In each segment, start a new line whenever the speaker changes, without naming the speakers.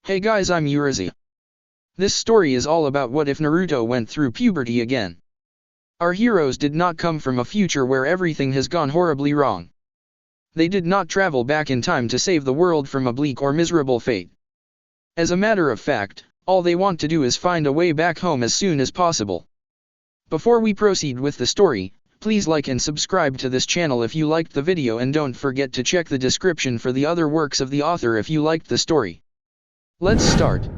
Hey guys, I'm Urizi. This story is all about what if Naruto went through puberty again. Our heroes did not come from a future where everything has gone horribly wrong. They did not travel back in time to save the world from a bleak or miserable fate. As a matter of fact, all they want to do is find a way back home as soon as possible. Before we proceed with the story, please like and subscribe to this channel if you liked the video, and don't forget to check the description for the other works of the author if you liked the story. Let's start.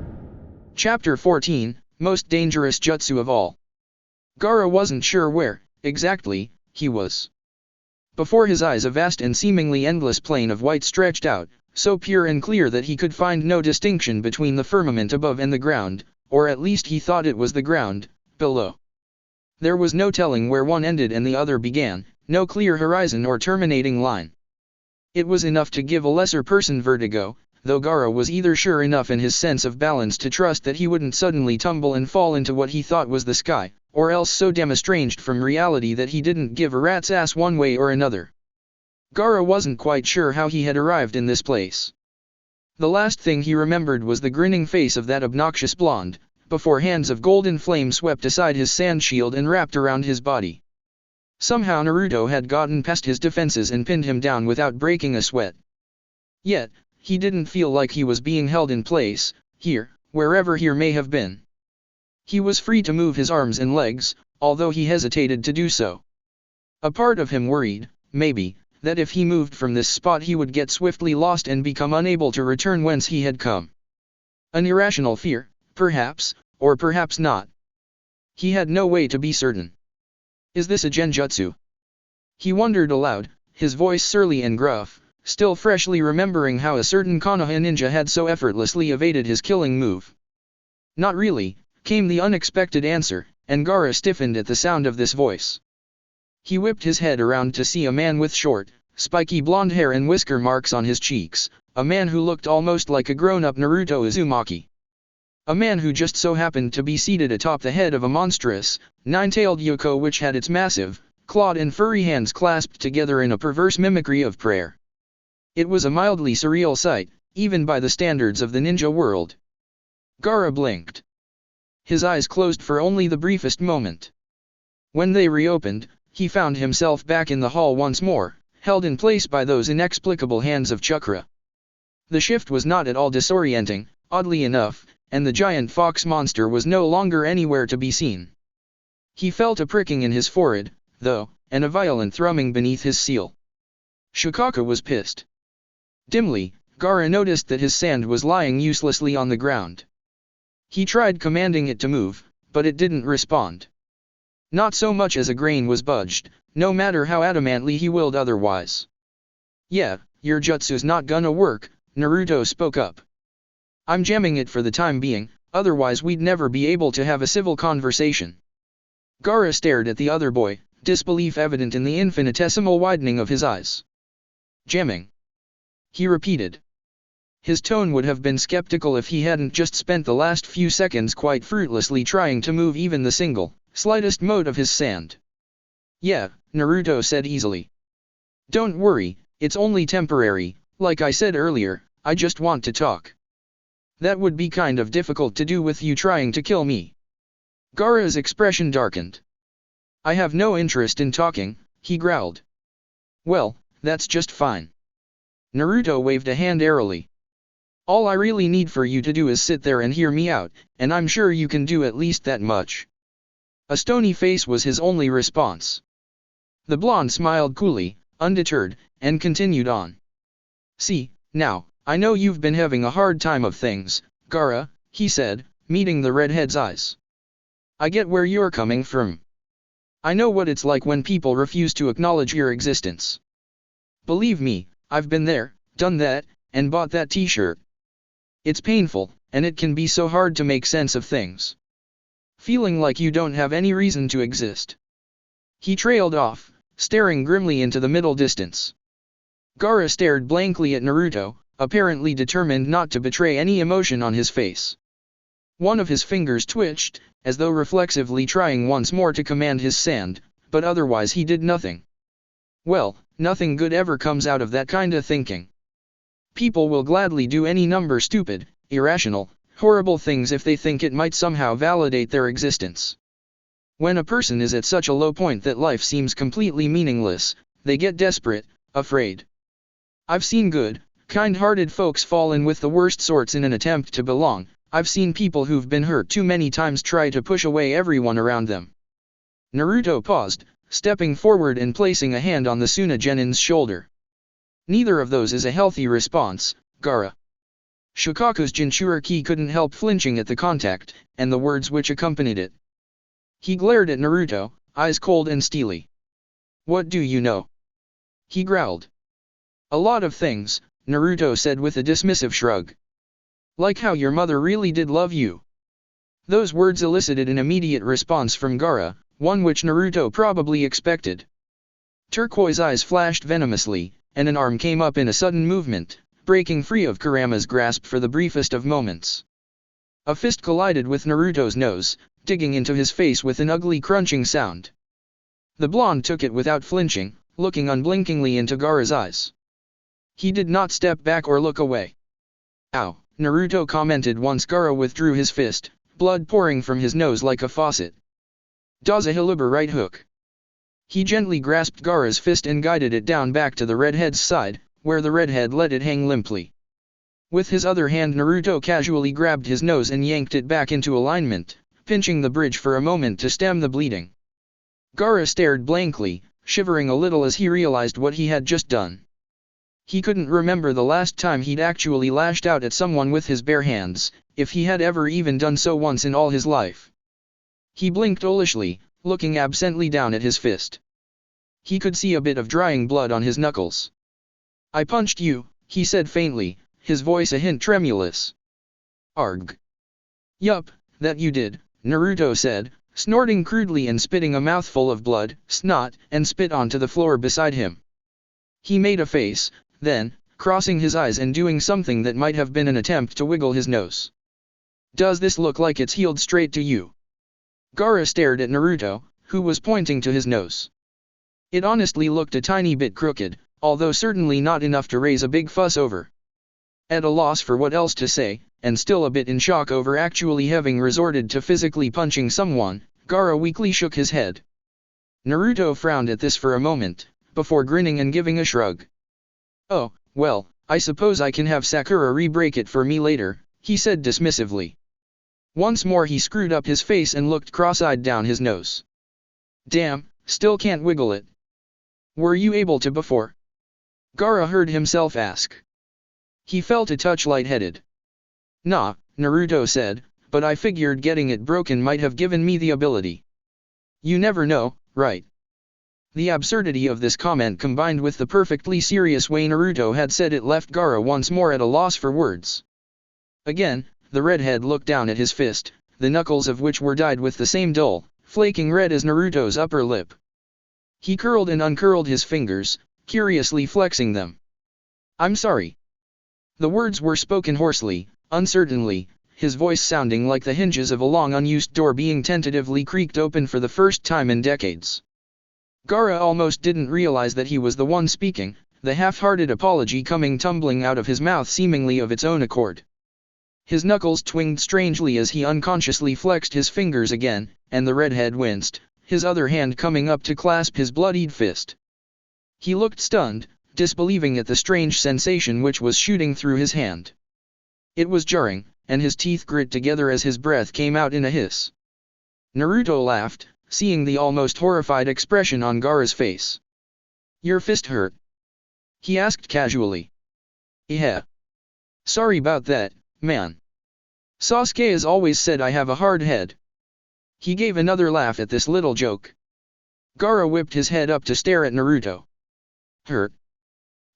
Chapter 14, Most Dangerous Jutsu of All. Gaara wasn't sure where, exactly, he was. Before his eyes a vast and seemingly endless plain of white stretched out, so pure and clear that he could find no distinction between the firmament above and the ground, or at least he thought it was the ground, below. There was no telling where one ended and the other began, no clear horizon or terminating line. It was enough to give a lesser person vertigo, though Gaara was either sure enough in his sense of balance to trust that he wouldn't suddenly tumble and fall into what he thought was the sky, or else so damn estranged from reality that he didn't give a rat's ass one way or another. Gaara wasn't quite sure how he had arrived in this place. The last thing he remembered was the grinning face of that obnoxious blonde, before hands of golden flame swept aside his sand shield and wrapped around his body. Somehow Naruto had gotten past his defenses and pinned him down without breaking a sweat. Yet, he didn't feel like he was being held in place, here, wherever here may have been. He was free to move his arms and legs, although he hesitated to do so. A part of him worried, maybe, that if he moved from this spot he would get swiftly lost and become unable to return whence he had come. An irrational fear, perhaps, or perhaps not. He had no way to be certain. Is this a genjutsu? He wondered aloud, his voice surly and gruff, still freshly remembering how a certain Konoha ninja had so effortlessly evaded his killing move. Not really, came the unexpected answer, and Gaara stiffened at the sound of this voice. He whipped his head around to see a man with short, spiky blonde hair and whisker marks on his cheeks, a man who looked almost like a grown-up Naruto Uzumaki. A man who just so happened to be seated atop the head of a monstrous, nine-tailed Yoko which had its massive, clawed and furry hands clasped together in a perverse mimicry of prayer. It was a mildly surreal sight, even by the standards of the ninja world. Gaara blinked. His eyes closed for only the briefest moment. When they reopened, he found himself back in the hall once more, held in place by those inexplicable hands of chakra. The shift was not at all disorienting, oddly enough, and the giant fox monster was no longer anywhere to be seen. He felt a pricking in his forehead, though, and a violent thrumming beneath his seal. Shikaka was pissed. Dimly, Gaara noticed that his sand was lying uselessly on the ground. He tried commanding it to move, but it didn't respond. Not so much as a grain was budged, no matter how adamantly he willed otherwise. Yeah, your jutsu's not gonna work, Naruto spoke up. I'm jamming it for the time being, otherwise we'd never be able to have a civil conversation. Gaara stared at the other boy, disbelief evident in the infinitesimal widening of his eyes. Jamming? He repeated. His tone would have been skeptical if he hadn't just spent the last few seconds quite fruitlessly trying to move even the slightest mote of his sand. Yeah, Naruto said easily. Don't worry, it's only temporary, like I said earlier, I just want to talk. That would be kind of difficult to do with you trying to kill me. Gaara's expression darkened. I have no interest in talking, he growled. Well, that's just fine. Naruto waved a hand airily. All I really need for you to do is sit there and hear me out, and I'm sure you can do at least that much. A stony face was his only response. The blonde smiled coolly, undeterred, and continued on. See, now, I know you've been having a hard time of things, Gaara, he said, meeting the redhead's eyes. I get where you're coming from. I know what it's like when people refuse to acknowledge your existence. Believe me, I've been there, done that, and bought that t-shirt. It's painful, and it can be so hard to make sense of things. Feeling like you don't have any reason to exist. He trailed off, staring grimly into the middle distance. Gaara stared blankly at Naruto, apparently determined not to betray any emotion on his face. One of his fingers twitched, as though reflexively trying once more to command his sand, but otherwise he did nothing. Well, nothing good ever comes out of that kinda thinking. People will gladly do any number stupid, irrational, horrible things if they think it might somehow validate their existence. When a person is at such a low point that life seems completely meaningless, they get desperate, afraid. I've seen good, kind-hearted folks fall in with the worst sorts in an attempt to belong. I've seen people who've been hurt too many times try to push away everyone around them. Naruto paused, stepping forward and placing a hand on the Suna Genin's shoulder. Neither of those is a healthy response, Gaara. Shukaku's Jinchuriki couldn't help flinching at the contact, and the words which accompanied it. He glared at Naruto, eyes cold and steely. "What do you know?" he growled. "A lot of things," Naruto said with a dismissive shrug. "Like how your mother really did love you." Those words elicited an immediate response from Gaara, one which Naruto probably expected. Turquoise eyes flashed venomously, and an arm came up in a sudden movement, breaking free of Kurama's grasp for the briefest of moments. A fist collided with Naruto's nose, digging into his face with an ugly crunching sound. The blonde took it without flinching, looking unblinkingly into Gaara's eyes. He did not step back or look away. "Ow," Naruto commented once Gaara withdrew his fist, blood pouring from his nose like a faucet. "Does a Hiliber right hook." He gently grasped Gaara's fist and guided it down back to the redhead's side, where the redhead let it hang limply. With his other hand Naruto casually grabbed his nose and yanked it back into alignment, pinching the bridge for a moment to stem the bleeding. Gaara stared blankly, shivering a little as he realized what he had just done. He couldn't remember the last time he'd actually lashed out at someone with his bare hands, if he had ever even done so once in all his life. He blinked owlishly, looking absently down at his fist. He could see a bit of drying blood on his knuckles. "I punched you," he said faintly, his voice a hint tremulous. "Arg. Yup, that you did," Naruto said, snorting crudely and spitting a mouthful of blood, snot, and spit onto the floor beside him. He made a face, then, crossing his eyes and doing something that might have been an attempt to wiggle his nose. "Does this look like it's healed straight to you?" Gaara stared at Naruto, who was pointing to his nose. It honestly looked a tiny bit crooked, although certainly not enough to raise a big fuss over. At a loss for what else to say, and still a bit in shock over actually having resorted to physically punching someone, Gaara weakly shook his head. Naruto frowned at this for a moment, before grinning and giving a shrug. "Oh, well, I suppose I can have Sakura re-break it for me later," he said dismissively. Once more he screwed up his face and looked cross-eyed down his nose. "Damn, still can't wiggle it. Were you able to before?" Gaara heard himself ask. He felt a touch lightheaded. "Nah," Naruto said, "but I figured getting it broken might have given me the ability." "You never know, right?" The absurdity of this comment combined with the perfectly serious way Naruto had said it left Gaara once more at a loss for words. Again, the redhead looked down at his fist, the knuckles of which were dyed with the same dull, flaking red as Naruto's upper lip. He curled and uncurled his fingers, curiously flexing them. "I'm sorry." The words were spoken hoarsely, uncertainly, his voice sounding like the hinges of a long unused door being tentatively creaked open for the first time in decades. Gaara almost didn't realize that he was the one speaking, the half-hearted apology coming tumbling out of his mouth seemingly of its own accord. His knuckles twinged strangely as he unconsciously flexed his fingers again, and the redhead winced, his other hand coming up to clasp his bloodied fist. He looked stunned, disbelieving at the strange sensation which was shooting through his hand. It was jarring, and his teeth grit together as his breath came out in a hiss. Naruto laughed, seeing the almost horrified expression on Gaara's face. "Your fist hurt?" he asked casually. "Yeah. Sorry about that, man. Sasuke has always said I have a hard head." He gave another laugh at this little joke. Gaara whipped his head up to stare at Naruto. "Hurt?"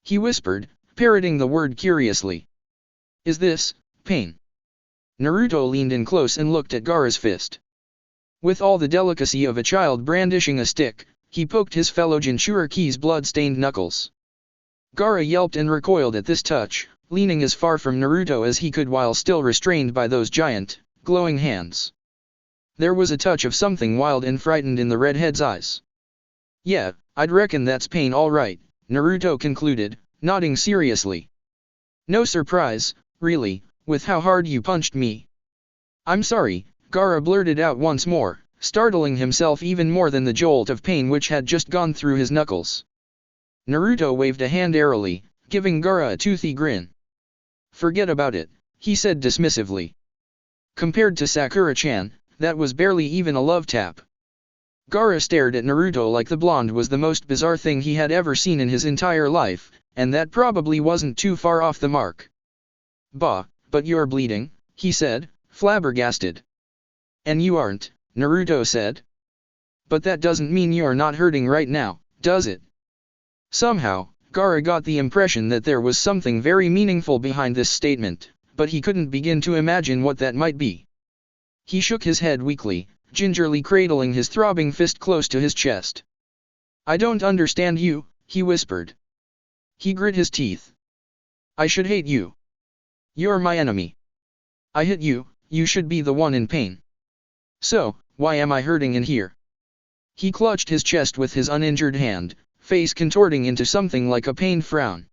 he whispered, parroting the word curiously. "Is this pain?" Naruto leaned in close and looked at Gaara's fist. With all the delicacy of a child brandishing a stick, he poked his fellow Jinchuriki's blood-stained knuckles. Gaara yelped and recoiled at this touch, leaning as far from Naruto as he could while still restrained by those giant, glowing hands. There was a touch of something wild and frightened in the redhead's eyes. "Yeah, I'd reckon that's pain all right," Naruto concluded, nodding seriously. "No surprise, really, with how hard you punched me. I'm sorry, Gaara blurted out once more, startling himself even more than the jolt of pain which had just gone through his knuckles. Naruto waved a hand airily, giving Gaara a toothy grin. Forget about it, he said dismissively. Compared to Sakura-chan, that was barely even a love tap. Gaara stared at Naruto like the blonde was the most bizarre thing he had ever seen in his entire life, and that probably wasn't too far off the mark. Bah, but you're bleeding, he said, flabbergasted. And you aren't, Naruto said. But that doesn't mean you're not hurting right now, does it? Somehow, Gaara got the impression that there was something very meaningful behind this statement, but he couldn't begin to imagine what that might be. He shook his head weakly, gingerly cradling his throbbing fist close to his chest. I don't understand you, he whispered. He grit his teeth. I should hate you. You're my enemy. I hit you, you should be the one in pain. So, why am I hurting in here? He clutched his chest with his uninjured hand, face contorting into something like a pained frown.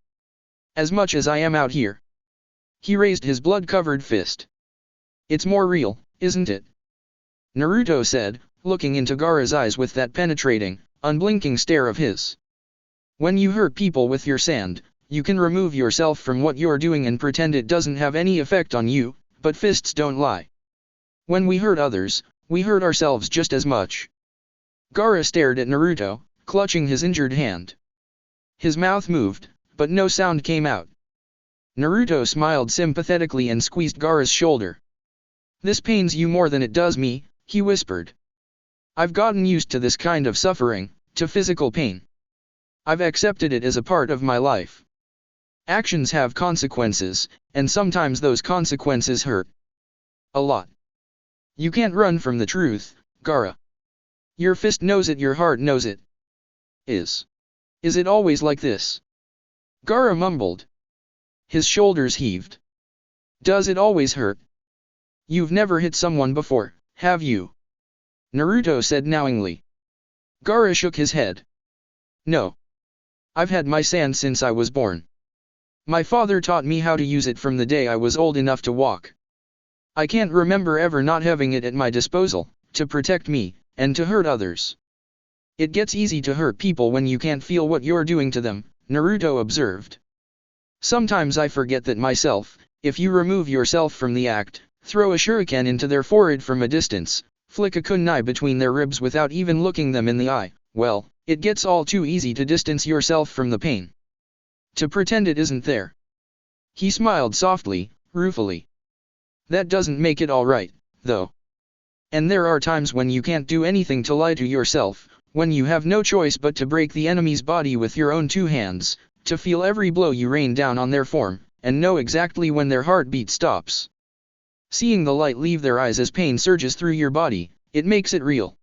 As much as I am out here. He raised his blood-covered fist. It's more real, isn't it? Naruto said, looking into Gaara's eyes with that penetrating, unblinking stare of his. When you hurt people with your sand, you can remove yourself from what you're doing and pretend it doesn't have any effect on you, but fists don't lie. When we hurt others, we hurt ourselves just as much. Gaara stared at Naruto, clutching his injured hand. His mouth moved, but no sound came out. Naruto smiled sympathetically and squeezed Gaara's shoulder. This pains you more than it does me, he whispered. I've gotten used to this kind of suffering, to physical pain. I've accepted it as a part of my life. Actions have consequences, and sometimes those consequences hurt. A lot. You can't run from the truth, Gaara. Your fist knows it, your heart knows it. Is it always like this? Gaara mumbled. His shoulders heaved. Does it always hurt? You've never hit someone before, have you? Naruto said knowingly. Gaara shook his head. No. I've had my sand since I was born. My father taught me how to use it from the day I was old enough to walk. I can't remember ever not having it at my disposal, to protect me, and to hurt others. It gets easy to hurt people when you can't feel what you're doing to them, Naruto observed. Sometimes I forget that myself. If you remove yourself from the act, throw a shuriken into their forehead from a distance, flick a kunai between their ribs without even looking them in the eye, well, it gets all too easy to distance yourself from the pain. To pretend it isn't there. He smiled softly, ruefully. That doesn't make it all right, though. And there are times when you can't do anything to lie to yourself, when you have no choice but to break the enemy's body with your own two hands, to feel every blow you rain down on their form, and know exactly when their heartbeat stops. Seeing the light leave their eyes as pain surges through your body, it makes it real.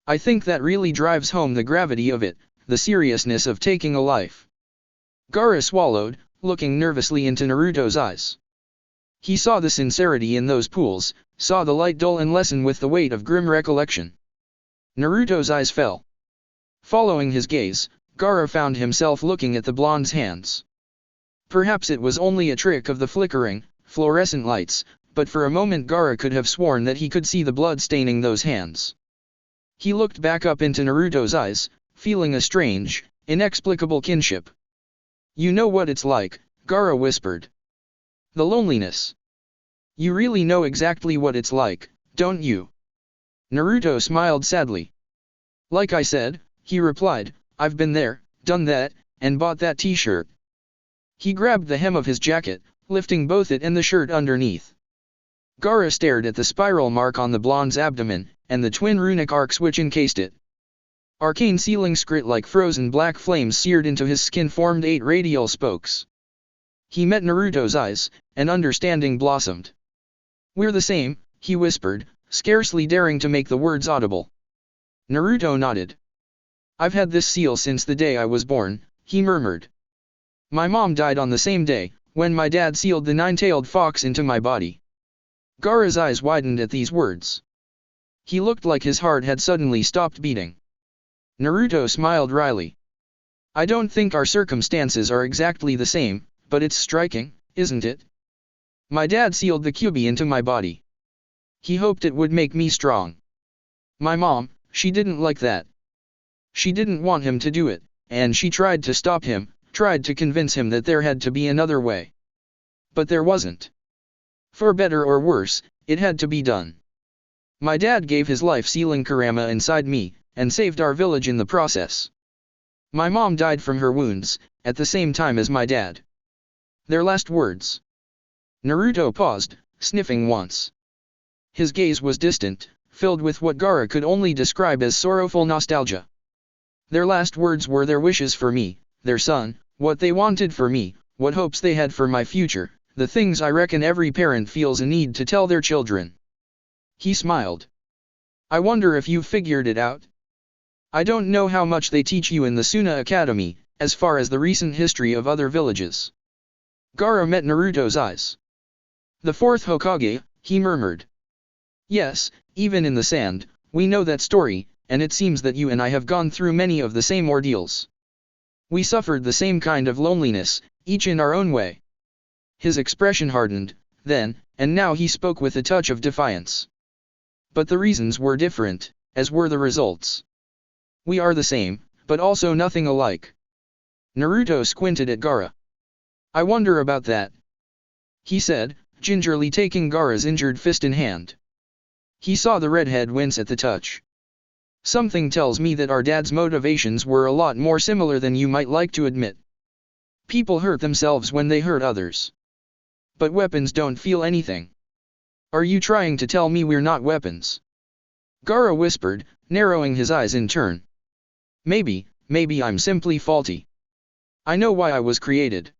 I think that really drives home the gravity of it, the seriousness of taking a life. Gaara swallowed, looking nervously into Naruto's eyes. He saw the sincerity in those pools, saw the light dull and lessen with the weight of grim recollection. Naruto's eyes fell. Following his gaze, Gaara found himself looking at the blonde's hands. Perhaps it was only a trick of the flickering, fluorescent lights, but for a moment Gaara could have sworn that he could see the blood staining those hands. He looked back up into Naruto's eyes, feeling a strange, inexplicable kinship. You know what it's like, Gaara whispered. The loneliness. You really know exactly what it's like, don't you? Naruto smiled sadly. Like I said, he replied, I've been there, done that, and bought that t-shirt. He grabbed the hem of his jacket, lifting both it and the shirt underneath. Gaara stared at the spiral mark on the blonde's abdomen, and the twin runic arcs which encased it. Arcane sealing scrit like frozen black flames seared into his skin formed 8 radial spokes. He met Naruto's eyes, and understanding blossomed. We're the same, he whispered, scarcely daring to make the words audible. Naruto nodded. I've had this seal since the day I was born, he murmured. My mom died on the same day, when my dad sealed the 9-tailed fox into my body. Gaara's eyes widened at these words. He looked like his heart had suddenly stopped beating. Naruto smiled wryly. I don't think our circumstances are exactly the same, but it's striking, isn't it? My dad sealed the QB into my body. He hoped it would make me strong. My mom, she didn't like that. She didn't want him to do it, and she tried to stop him, tried to convince him that there had to be another way. But there wasn't. For better or worse, it had to be done. My dad gave his life sealing Kurama inside me, and saved our village in the process. My mom died from her wounds, at the same time as my dad. Their last words. Naruto paused, sniffing once. His gaze was distant, filled with what Gaara could only describe as sorrowful nostalgia. Their last words were their wishes for me, their son, what they wanted for me, what hopes they had for my future, the things I reckon every parent feels a need to tell their children. He smiled. I wonder if you've figured it out? I don't know how much they teach you in the Suna Academy, as far as the recent history of other villages. Gaara met Naruto's eyes. The fourth Hokage, he murmured. Yes, even in the sand, we know that story, and it seems that you and I have gone through many of the same ordeals. We suffered the same kind of loneliness, each in our own way. His expression hardened, then, and now he spoke with a touch of defiance. But the reasons were different, as were the results. We are the same, but also nothing alike. Naruto squinted at Gaara. I wonder about that, he said, gingerly taking Gaara's injured fist in hand. He saw the redhead wince at the touch. Something tells me that our dad's motivations were a lot more similar than you might like to admit. People hurt themselves when they hurt others. But weapons don't feel anything. Are you trying to tell me we're not weapons? Gaara whispered, narrowing his eyes in turn. Maybe I'm simply faulty. I know why I was created.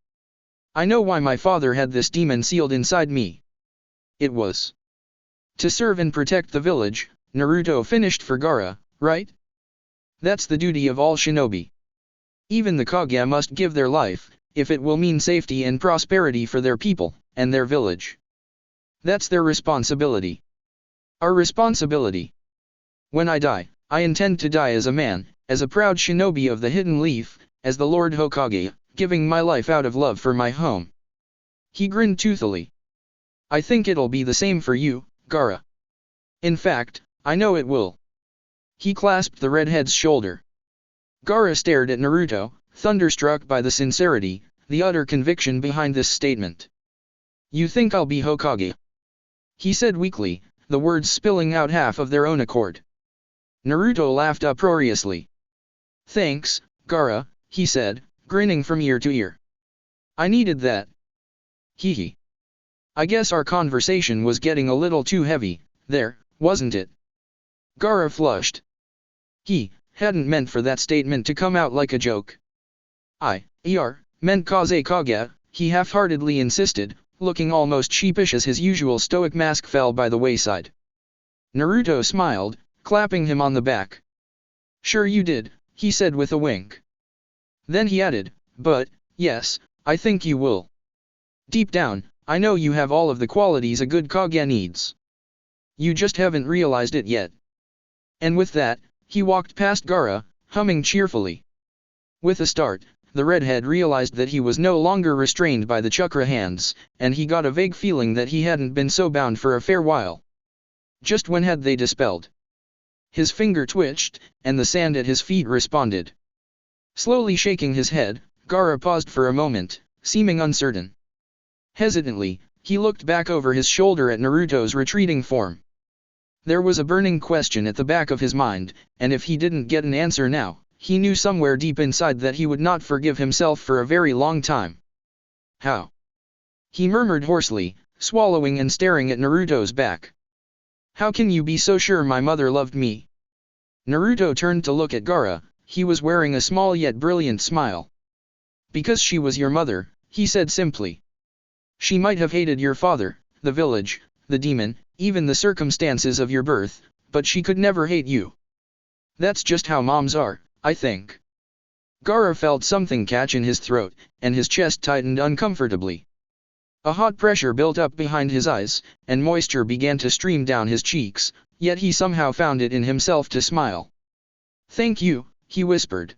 I know why my father had this demon sealed inside me. It was to serve and protect the village, Naruto finished for Gaara, right? That's the duty of all shinobi. Even the Kage must give their life, if it will mean safety and prosperity for their people, and their village. That's their responsibility. Our responsibility. When I die, I intend to die as a man, as a proud shinobi of the Hidden Leaf, as the Lord Hokage, giving my life out of love for my home. He grinned toothily. I think it'll be the same for you, Gaara. In fact, I know it will. He clasped the redhead's shoulder. Gaara stared at Naruto, thunderstruck by the sincerity, the utter conviction behind this statement. You think I'll be Hokage? He said weakly, the words spilling out half of their own accord. Naruto laughed uproariously. Thanks, Gaara, he said, grinning from ear to ear. I needed that. Hee. I guess our conversation was getting a little too heavy, there, wasn't it? Gaara flushed. He hadn't meant for that statement to come out like a joke. I meant Kaze Kage, he half-heartedly insisted, looking almost sheepish as his usual stoic mask fell by the wayside. Naruto smiled, clapping him on the back. Sure you did, he said with a wink. Then he added, but, yes, I think you will. Deep down, I know you have all of the qualities a good Kage needs. You just haven't realized it yet. And with that, he walked past Gaara, humming cheerfully. With a start, the redhead realized that he was no longer restrained by the chakra hands, and he got a vague feeling that he hadn't been so bound for a fair while. Just when had they dispelled? His finger twitched, and the sand at his feet responded. Slowly shaking his head, Gaara paused for a moment, seeming uncertain. Hesitantly, he looked back over his shoulder at Naruto's retreating form. There was a burning question at the back of his mind, and if he didn't get an answer now, he knew somewhere deep inside that he would not forgive himself for a very long time. How? He murmured hoarsely, swallowing and staring at Naruto's back. How can you be so sure my mother loved me? Naruto turned to look at Gaara, he was wearing a small yet brilliant smile. Because she was your mother, he said simply. She might have hated your father, the village, the demon, even the circumstances of your birth, but she could never hate you. That's just how moms are, I think. Gaara felt something catch in his throat, and his chest tightened uncomfortably. A hot pressure built up behind his eyes, and moisture began to stream down his cheeks, yet he somehow found it in himself to smile. Thank you, he whispered.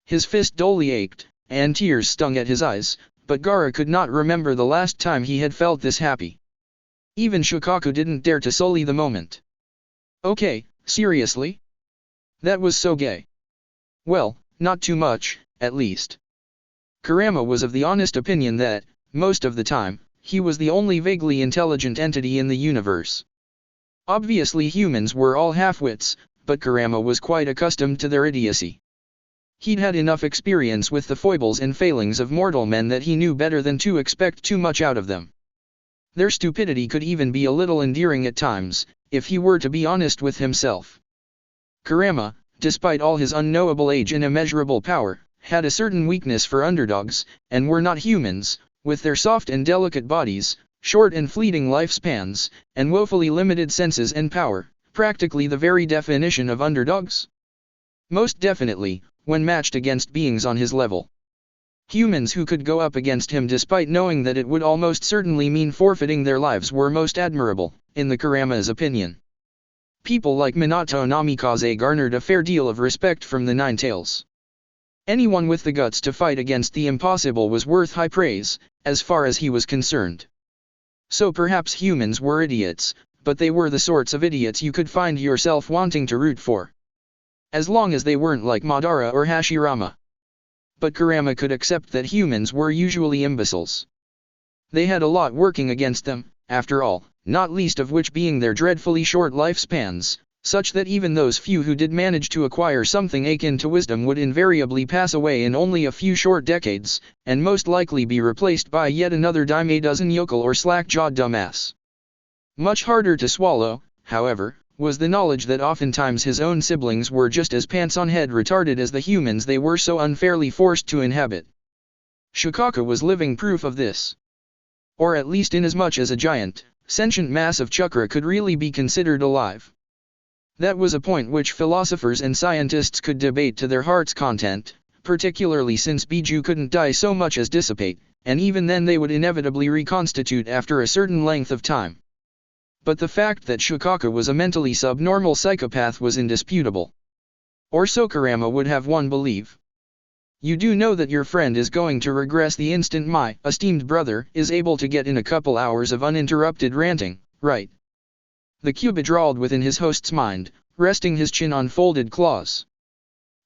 His fist dully ached, and tears stung at his eyes, but Gaara could not remember the last time he had felt this happy. Even Shikaku didn't dare to sully the moment. Okay, seriously? That was so gay. Well, not too much, at least. Kurama was of the honest opinion that, most of the time, he was the only vaguely intelligent entity in the universe. Obviously humans were all half-wits, but Kurama was quite accustomed to their idiocy. He'd had enough experience with the foibles and failings of mortal men that he knew better than to expect too much out of them. Their stupidity could even be a little endearing at times, if he were to be honest with himself. Kurama, despite all his unknowable age and immeasurable power, had a certain weakness for underdogs, and were not humans, with their soft and delicate bodies, short and fleeting lifespans, and woefully limited senses and power, practically the very definition of underdogs? Most definitely, when matched against beings on his level. Humans who could go up against him despite knowing that it would almost certainly mean forfeiting their lives were most admirable, in the Kurama's opinion. People like Minato Namikaze garnered a fair deal of respect from the Nine Tails. Anyone with the guts to fight against the impossible was worth high praise, as far as he was concerned. So perhaps humans were idiots, but they were the sorts of idiots you could find yourself wanting to root for. As long as they weren't like Madara or Hashirama. But Kurama could accept that humans were usually imbeciles. They had a lot working against them, after all, not least of which being their dreadfully short lifespans, such that even those few who did manage to acquire something akin to wisdom would invariably pass away in only a few short decades, and most likely be replaced by yet another dime a dozen yokel or slack-jawed dumbass. Much harder to swallow, however, was the knowledge that oftentimes his own siblings were just as pants-on-head retarded as the humans they were so unfairly forced to inhabit. Shikaku was living proof of this. Or at least inasmuch as a giant, sentient mass of chakra could really be considered alive. That was a point which philosophers and scientists could debate to their heart's content, particularly since Biju couldn't die so much as dissipate, and even then they would inevitably reconstitute after a certain length of time. But the fact that Shikaku was a mentally subnormal psychopath was indisputable. Or so Kurama would have one believe. You do know that your friend is going to regress the instant my esteemed brother is able to get in a couple hours of uninterrupted ranting, right? The Kyuubi drawled within his host's mind, resting his chin on folded claws.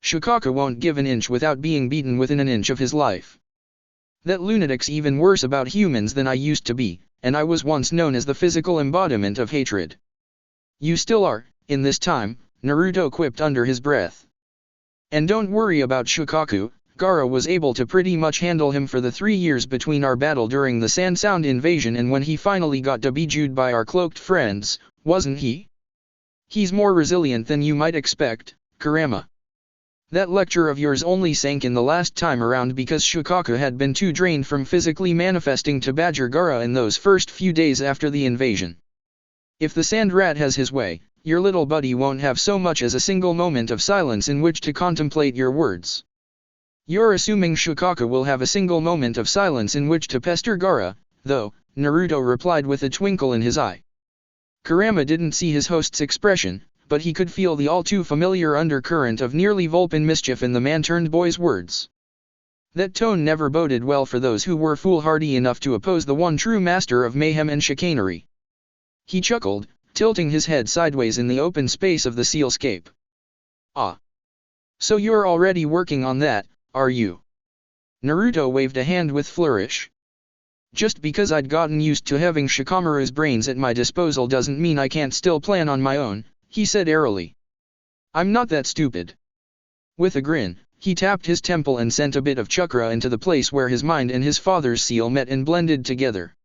Shikaku won't give an inch without being beaten within an inch of his life. That lunatic's even worse about humans than I used to be, and I was once known as the physical embodiment of hatred. You still are, in this time, Naruto quipped under his breath. And don't worry about Shikaku, Gaara was able to pretty much handle him for the 3 years between our battle during the Sand Sound invasion and when he finally got debijued by our cloaked friends, wasn't he? He's more resilient than you might expect, Kurama. That lecture of yours only sank in the last time around because Shikaku had been too drained from physically manifesting to badger Gaara in those first few days after the invasion. If the Sand Rat has his way, your little buddy won't have so much as a single moment of silence in which to contemplate your words. You're assuming Shikaku will have a single moment of silence in which to pester Gaara, though, Naruto replied with a twinkle in his eye. Kurama didn't see his host's expression, but he could feel the all-too-familiar undercurrent of nearly Vulpin mischief in the man-turned-boy's words. That tone never boded well for those who were foolhardy enough to oppose the one true master of mayhem and chicanery. He chuckled, tilting his head sideways in the open space of the sealscape. Ah. So you're already working on that, are you? Naruto waved a hand with flourish. Just because I'd gotten used to having Shikamaru's brains at my disposal doesn't mean I can't still plan on my own, he said airily. I'm not that stupid. With a grin, he tapped his temple and sent a bit of chakra into the place where his mind and his father's seal met and blended together.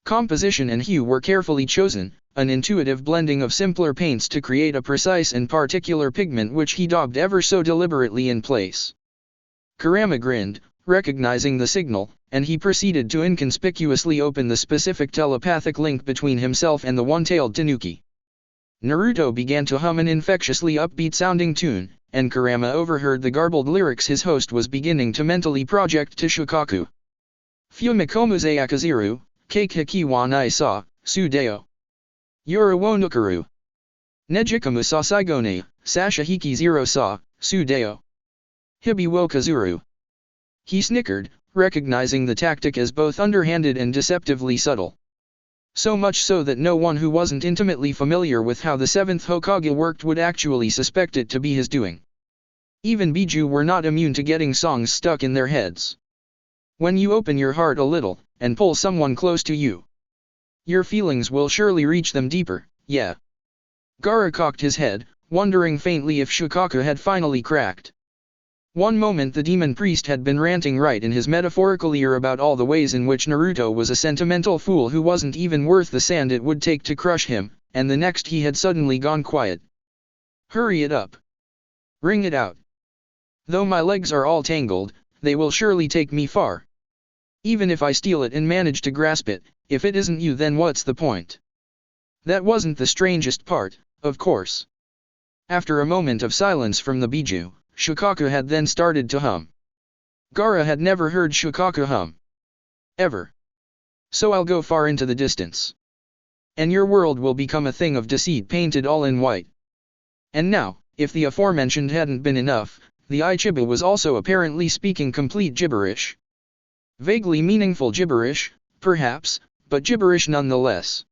Composition and hue were carefully chosen, an intuitive blending of simpler paints to create a precise and particular pigment which he daubed ever so deliberately in place. Kurama grinned, recognizing the signal, and he proceeded to inconspicuously open the specific telepathic link between himself and the one-tailed tanuki. Naruto began to hum an infectiously upbeat-sounding tune, and Kurama overheard the garbled lyrics his host was beginning to mentally project to Shikaku. Fumikomuze akaziru, keiki wa nai sa, sudeo. Yura wo nukaru. Nejikamu sa saigone, sashahiki zero sa, sudeo. Hibi wo kazuru. He snickered, recognizing the tactic as both underhanded and deceptively subtle. So much so that no one who wasn't intimately familiar with how the 7th Hokage worked would actually suspect it to be his doing. Even Biju were not immune to getting songs stuck in their heads. When you open your heart a little, and pull someone close to you, your feelings will surely reach them deeper, yeah. Gaara cocked his head, wondering faintly if Shikaka had finally cracked. One moment the demon priest had been ranting right in his metaphorical ear about all the ways in which Naruto was a sentimental fool who wasn't even worth the sand it would take to crush him, and the next he had suddenly gone quiet. Hurry it up. Ring it out. Though my legs are all tangled, they will surely take me far. Even if I steal it and manage to grasp it, if it isn't you then what's the point? That wasn't the strangest part, of course. After a moment of silence from the Biju, Shikaka had then started to hum. Gaara had never heard Shikaka hum. Ever. So I'll go far into the distance. And your world will become a thing of deceit painted all in white. And now, if the aforementioned hadn't been enough, the Ichiba was also apparently speaking complete gibberish. Vaguely meaningful gibberish, perhaps, but gibberish nonetheless.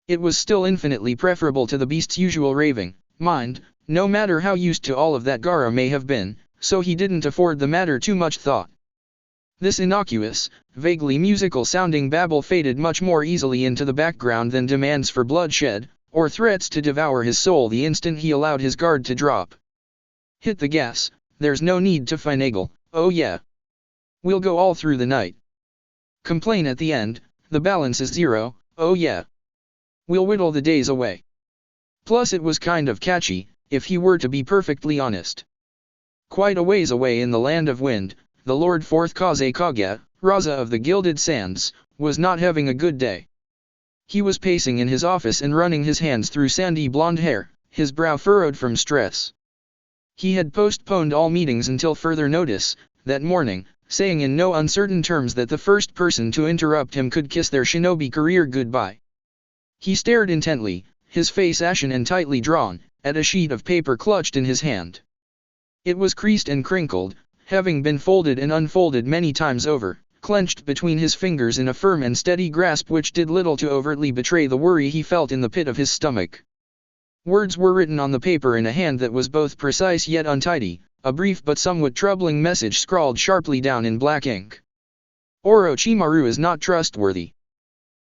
It was still infinitely preferable to the beast's usual raving, mind, no matter how used to all of that Gaara may have been, so he didn't afford the matter too much thought. This innocuous, vaguely musical-sounding babble faded much more easily into the background than demands for bloodshed, or threats to devour his soul the instant he allowed his guard to drop. Hit the gas, there's no need to finagle, oh yeah. We'll go all through the night. Complain at the end, the balance is 0, oh yeah. We'll whittle the days away. Plus it was kind of catchy, if he were to be perfectly honest. Quite a ways away in the land of wind, the Lord 4th Kage, Raza of the Gilded Sands, was not having a good day. He was pacing in his office and running his hands through sandy blonde hair, his brow furrowed from stress. He had postponed all meetings until further notice, that morning, saying in no uncertain terms that the first person to interrupt him could kiss their shinobi career goodbye. He stared intently, his face ashen and tightly drawn, at a sheet of paper clutched in his hand. It was creased and crinkled, having been folded and unfolded many times over, clenched between his fingers in a firm and steady grasp which did little to overtly betray the worry he felt in the pit of his stomach. Words were written on the paper in a hand that was both precise yet untidy, a brief but somewhat troubling message scrawled sharply down in black ink. Orochimaru is not trustworthy.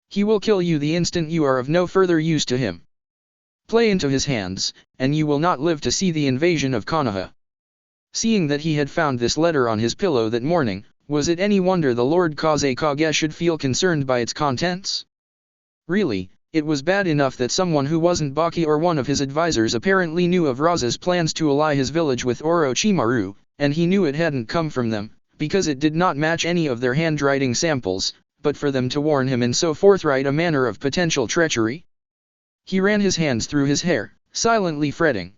He will kill you the instant you are of no further use to him. Play into his hands, and you will not live to see the invasion of Konoha. Seeing that he had found this letter on his pillow that morning, was it any wonder the Lord Kage should feel concerned by its contents? Really, it was bad enough that someone who wasn't Baki or one of his advisors apparently knew of Raza's plans to ally his village with Orochimaru, and he knew it hadn't come from them, because it did not match any of their handwriting samples, but for them to warn him in so forthright a manner of potential treachery? He ran his hands through his hair, silently fretting.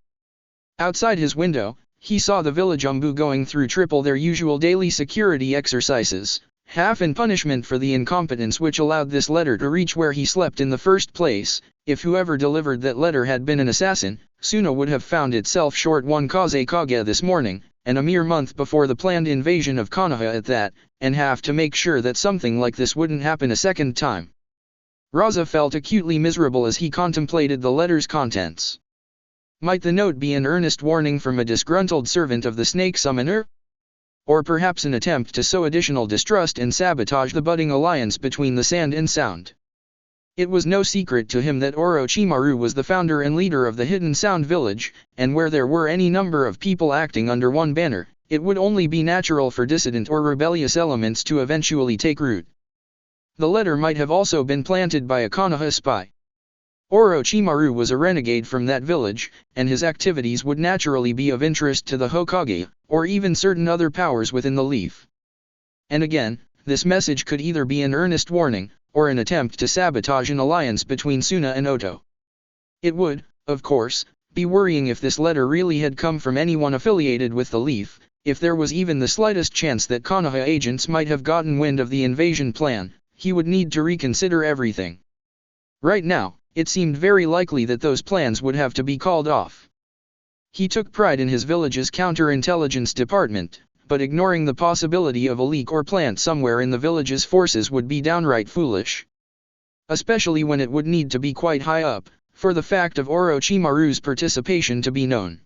Outside his window, he saw the village Umbu going through triple their usual daily security exercises, half in punishment for the incompetence which allowed this letter to reach where he slept in the first place. If whoever delivered that letter had been an assassin, Suna would have found itself short one Kage this morning, and a mere month before the planned invasion of Konoha at that, and have to make sure that something like this wouldn't happen a second time. Raza felt acutely miserable as he contemplated the letter's contents. Might the note be an earnest warning from a disgruntled servant of the Snake Summoner? Or perhaps an attempt to sow additional distrust and sabotage the budding alliance between the Sand and Sound? It was no secret to him that Orochimaru was the founder and leader of the Hidden Sound Village, and where there were any number of people acting under one banner, it would only be natural for dissident or rebellious elements to eventually take root. The letter might have also been planted by a Konoha spy. Orochimaru was a renegade from that village, and his activities would naturally be of interest to the Hokage, or even certain other powers within the Leaf. And again, this message could either be an earnest warning, or an attempt to sabotage an alliance between Suna and Oto. It would, of course, be worrying if this letter really had come from anyone affiliated with the Leaf, if there was even the slightest chance that Konoha agents might have gotten wind of the invasion plan. He would need to reconsider everything. Right now, it seemed very likely that those plans would have to be called off. He took pride in his village's counterintelligence department, but ignoring the possibility of a leak or plant somewhere in the village's forces would be downright foolish. Especially when it would need to be quite high up, for the fact of Orochimaru's participation to be known.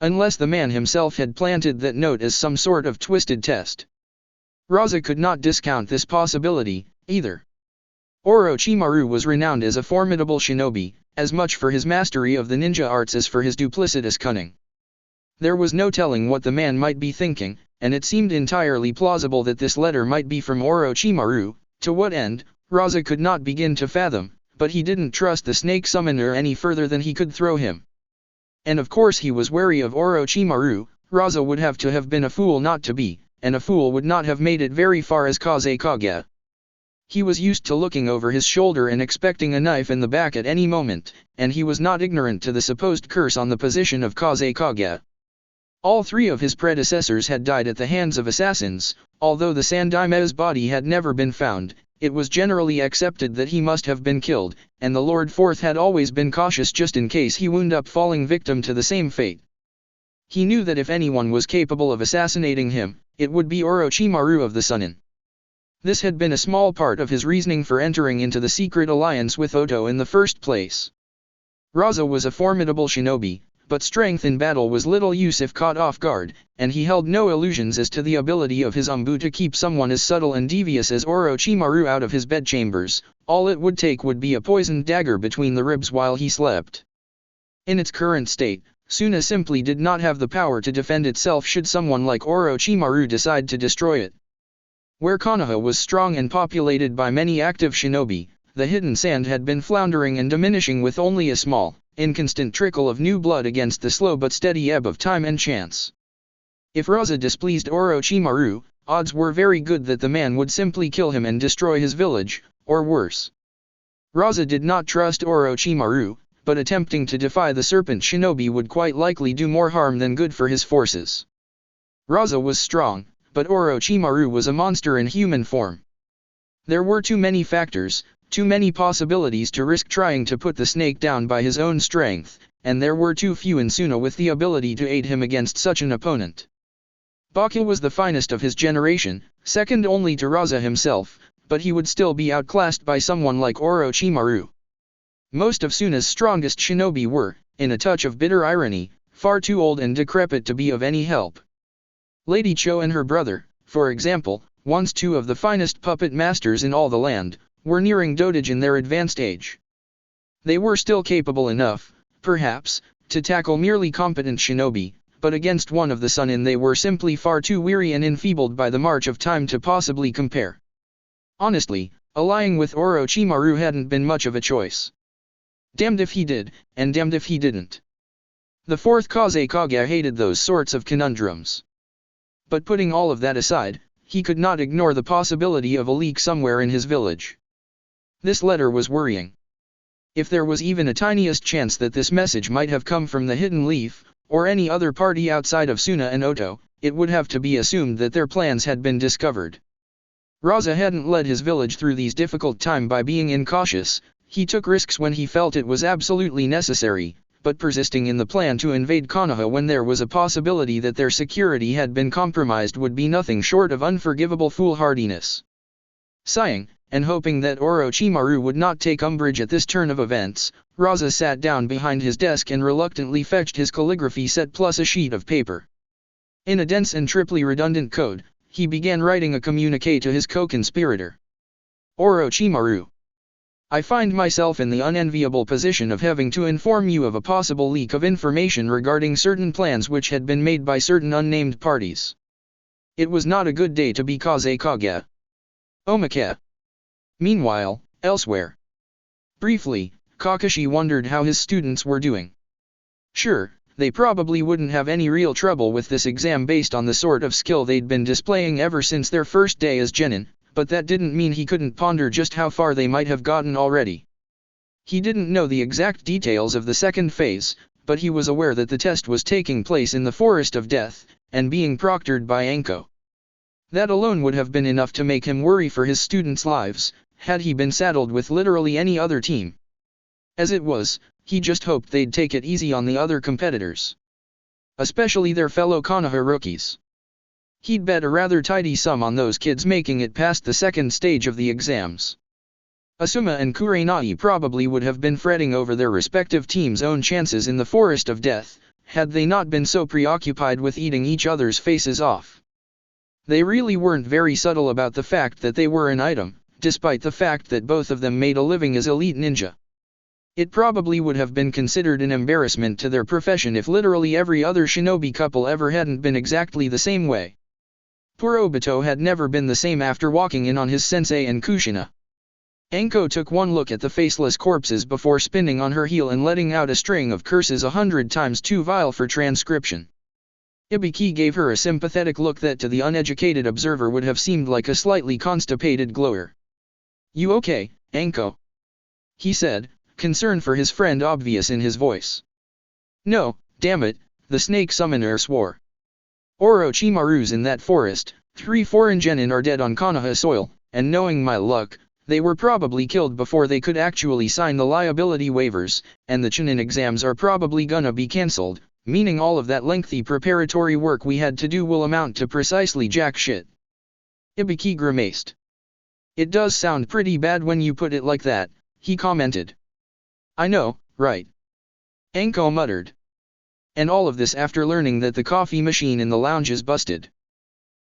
Unless the man himself had planted that note as some sort of twisted test. Raza could not discount this possibility, either. Orochimaru was renowned as a formidable shinobi, as much for his mastery of the ninja arts as for his duplicitous cunning. There was no telling what the man might be thinking, and it seemed entirely plausible that this letter might be from Orochimaru. To what end, Raza could not begin to fathom, but he didn't trust the snake summoner any further than he could throw him. And of course he was wary of Orochimaru. Raza would have to have been a fool not to be, and a fool would not have made it very far as Kazekage. He was used to looking over his shoulder and expecting a knife in the back at any moment, and he was not ignorant to the supposed curse on the position of Kazekage. All three of his predecessors had died at the hands of assassins. Although the Sandaime's body had never been found, it was generally accepted that he must have been killed, and the Lord Fourth had always been cautious just in case he wound up falling victim to the same fate. He knew that if anyone was capable of assassinating him, it would be Orochimaru of the Sunin. This had been a small part of his reasoning for entering into the secret alliance with Oto in the first place. Raza was a formidable shinobi, but strength in battle was little use if caught off guard, and he held no illusions as to the ability of his umbu to keep someone as subtle and devious as Orochimaru out of his bedchambers. All it would take would be a poisoned dagger between the ribs while he slept. In its current state, Suna simply did not have the power to defend itself should someone like Orochimaru decide to destroy it. Where Konoha was strong and populated by many active shinobi, the hidden sand had been floundering and diminishing with only a small, inconstant trickle of new blood against the slow but steady ebb of time and chance. If Raza displeased Orochimaru, odds were very good that the man would simply kill him and destroy his village, or worse. Raza did not trust Orochimaru, but attempting to defy the serpent shinobi would quite likely do more harm than good for his forces. Raza was strong, but Orochimaru was a monster in human form. There were too many factors, too many possibilities to risk trying to put the snake down by his own strength, and there were too few in Suna with the ability to aid him against such an opponent. Baki was the finest of his generation, second only to Raza himself, but he would still be outclassed by someone like Orochimaru. Most of Suna's strongest shinobi were, in a touch of bitter irony, far too old and decrepit to be of any help. Lady Cho and her brother, for example, once two of the finest puppet masters in all the land, were nearing dotage in their advanced age. They were still capable enough, perhaps, to tackle merely competent shinobi, but against one of the Sunin they were simply far too weary and enfeebled by the march of time to possibly compare. Honestly, allying with Orochimaru hadn't been much of a choice. Damned if he did, and damned if he didn't. The fourth Kazekage hated those sorts of conundrums. But putting all of that aside, he could not ignore the possibility of a leak somewhere in his village. This letter was worrying. If there was even a tiniest chance that this message might have come from the Hidden Leaf, or any other party outside of Suna and Oto, it would have to be assumed that their plans had been discovered. Raza hadn't led his village through these difficult times by being incautious. He took risks when he felt it was absolutely necessary, but persisting in the plan to invade Konoha when there was a possibility that their security had been compromised would be nothing short of unforgivable foolhardiness. Sighing, and hoping that Orochimaru would not take umbrage at this turn of events, Raza sat down behind his desk and reluctantly fetched his calligraphy set plus a sheet of paper. In a dense and triply redundant code, he began writing a communique to his co-conspirator. Orochimaru. I find myself in the unenviable position of having to inform you of a possible leak of information regarding certain plans which had been made by certain unnamed parties. It was not a good day to be Kazekage. Omake. Meanwhile, elsewhere. Briefly, Kakashi wondered how his students were doing. Sure, they probably wouldn't have any real trouble with this exam based on the sort of skill they'd been displaying ever since their first day as genin, but that didn't mean he couldn't ponder just how far they might have gotten already. He didn't know the exact details of the second phase, but he was aware that the test was taking place in the Forest of Death, and being proctored by Anko. That alone would have been enough to make him worry for his students' lives, had he been saddled with literally any other team. As it was, he just hoped they'd take it easy on the other competitors. Especially their fellow Konoha rookies. He'd bet a rather tidy sum on those kids making it past the second stage of the exams. Asuma and Kurenai probably would have been fretting over their respective teams' own chances in the forest of death, had they not been so preoccupied with eating each other's faces off. They really weren't very subtle about the fact that they were an item, despite the fact that both of them made a living as elite ninja. It probably would have been considered an embarrassment to their profession if literally every other shinobi couple ever hadn't been exactly the same way. Poor Obito had never been the same after walking in on his sensei and Kushina. Anko took one look at the faceless corpses before spinning on her heel and letting out a string of curses 100 times too vile for transcription. Ibiki gave her a sympathetic look that to the uneducated observer would have seemed like a slightly constipated glower. "You okay, Anko?" he said, concern for his friend obvious in his voice. "No, damn it," the snake summoner swore. "Orochimaru's in that forest, 3 foreign genin are dead on Konoha soil, and knowing my luck, they were probably killed before they could actually sign the liability waivers, and the Chunin exams are probably gonna be cancelled, meaning all of that lengthy preparatory work we had to do will amount to precisely jack shit." Ibiki grimaced. "It does sound pretty bad when you put it like that," he commented. "I know, right?" Anko muttered. "And all of this after learning that the coffee machine in the lounge is busted."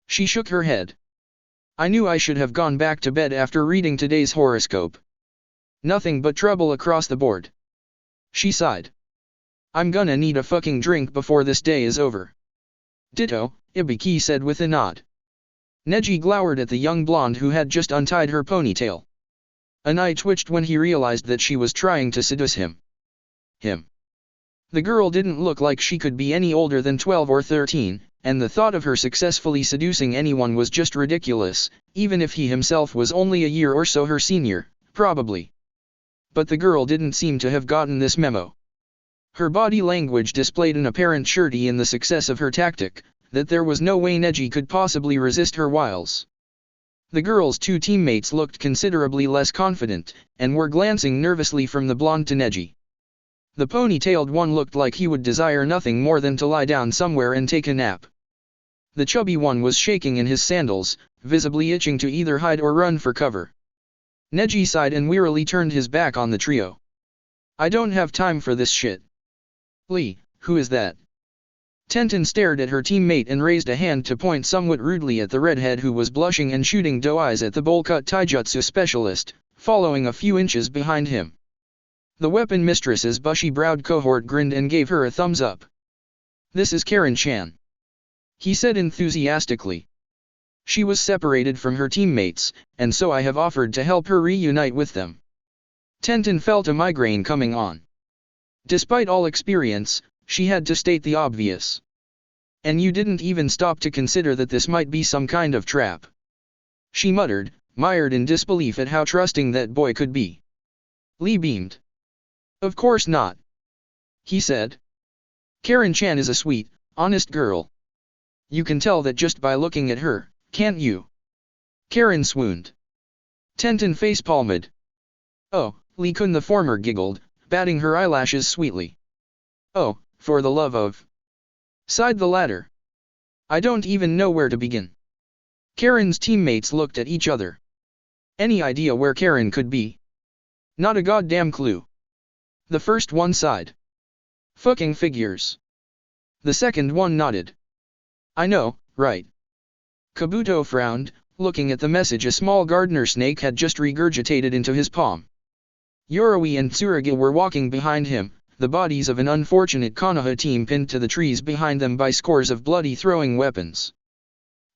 She shook her head. "I knew I should have gone back to bed after reading today's horoscope. Nothing but trouble across the board." She sighed. "I'm gonna need a fucking drink before this day is over." "Ditto," Ibiki said with a nod. Neji glowered at the young blonde who had just untied her ponytail. An eye twitched when he realized that she was trying to seduce him. The girl didn't look like she could be any older than 12 or 13, and the thought of her successfully seducing anyone was just ridiculous, even if he himself was only a year or so her senior, probably. But the girl didn't seem to have gotten this memo. Her body language displayed an apparent surety in the success of her tactic, that there was no way Neji could possibly resist her wiles. The girl's 2 teammates looked considerably less confident, and were glancing nervously from the blonde to Neji. The ponytailed one looked like he would desire nothing more than to lie down somewhere and take a nap. The chubby one was shaking in his sandals, visibly itching to either hide or run for cover. Neji sighed and wearily turned his back on the trio. "I don't have time for this shit." "Lee, who is that?" Tenten stared at her teammate and raised a hand to point somewhat rudely at the redhead who was blushing and shooting doe eyes at the bowl-cut taijutsu specialist, following a few inches behind him. The weapon mistress's bushy-browed cohort grinned and gave her a thumbs up. "This is Karen-chan," he said enthusiastically. "She was separated from her teammates, and so I have offered to help her reunite with them." Tenten felt a migraine coming on. Despite all experience, she had to state the obvious. "And you didn't even stop to consider that this might be some kind of trap?" she muttered, mired in disbelief at how trusting that boy could be. Lee beamed. "Of course not," he said. "Karen-chan is a sweet, honest girl. You can tell that just by looking at her, can't you?" Karen swooned. Tenten face-palmed. "Oh," Lee-kun the former giggled, batting her eyelashes sweetly. "Oh, for the love of..." sighed the latter. "I don't even know where to begin." Karen's teammates looked at each other. Any idea where Karen could be? Not a goddamn clue. The first one sighed. "Fucking figures." The second one nodded. "I know, right?" Kabuto frowned, looking at the message a small gardener snake had just regurgitated into his palm. Yoroi and Tsurugi were walking behind him, the bodies of an unfortunate Konoha team pinned to the trees behind them by scores of bloody throwing weapons.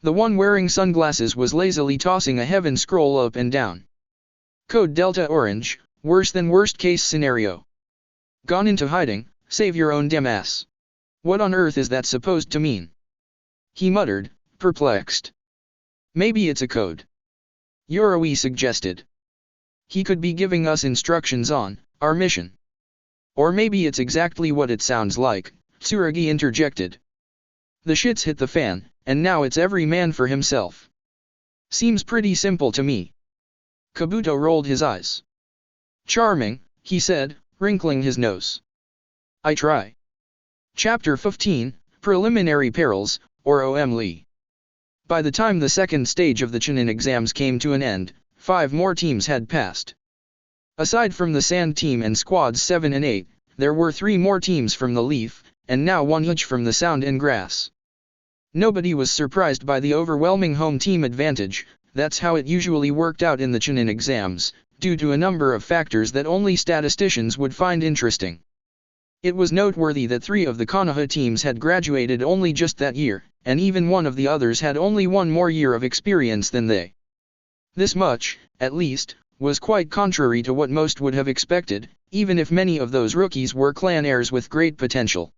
The one wearing sunglasses was lazily tossing a heaven scroll up and down. Code Delta Orange, worse than worst case scenario. Gone into hiding, save your own damn ass. What on earth is that supposed to mean? He muttered, perplexed. Maybe it's a code. Yoroi suggested. He could be giving us instructions on our mission. Or maybe it's exactly what it sounds like, Tsurugi interjected. The shit's hit the fan, and now it's every man for himself. Seems pretty simple to me. Kabuto rolled his eyes. Charming, he said, wrinkling his nose. I try. Chapter 15, Preliminary Perils, or O.M. Lee. By the time the second stage of the Chunin exams came to an end, 5 more teams had passed. Aside from the Sand team and squads 7 and 8, there were 3 more teams from the Leaf, and now 1 each from the Sound and Grass. Nobody was surprised by the overwhelming home team advantage. That's how it usually worked out in the Chunin exams, due to a number of factors that only statisticians would find interesting. It was noteworthy that 3 of the Konoha teams had graduated only just that year, and even one of the others had only 1 more year of experience than they. This much, at least, was quite contrary to what most would have expected, even if many of those rookies were clan heirs with great potential.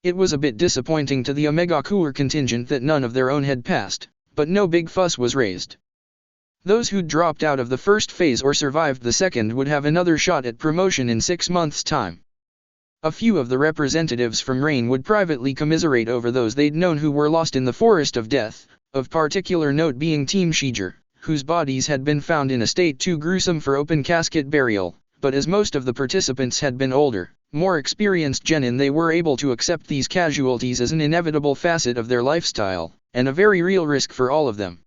It was a bit disappointing to the Omega Cooler contingent that none of their own had passed, but no big fuss was raised. Those who'd dropped out of the first phase or survived the second would have another shot at promotion in 6 months' time. A few of the representatives from Rain would privately commiserate over those they'd known who were lost in the forest of death, of particular note being Team Shiger, whose bodies had been found in a state too gruesome for open casket burial, but as most of the participants had been older, more experienced genin, they were able to accept these casualties as an inevitable facet of their lifestyle, and a very real risk for all of them.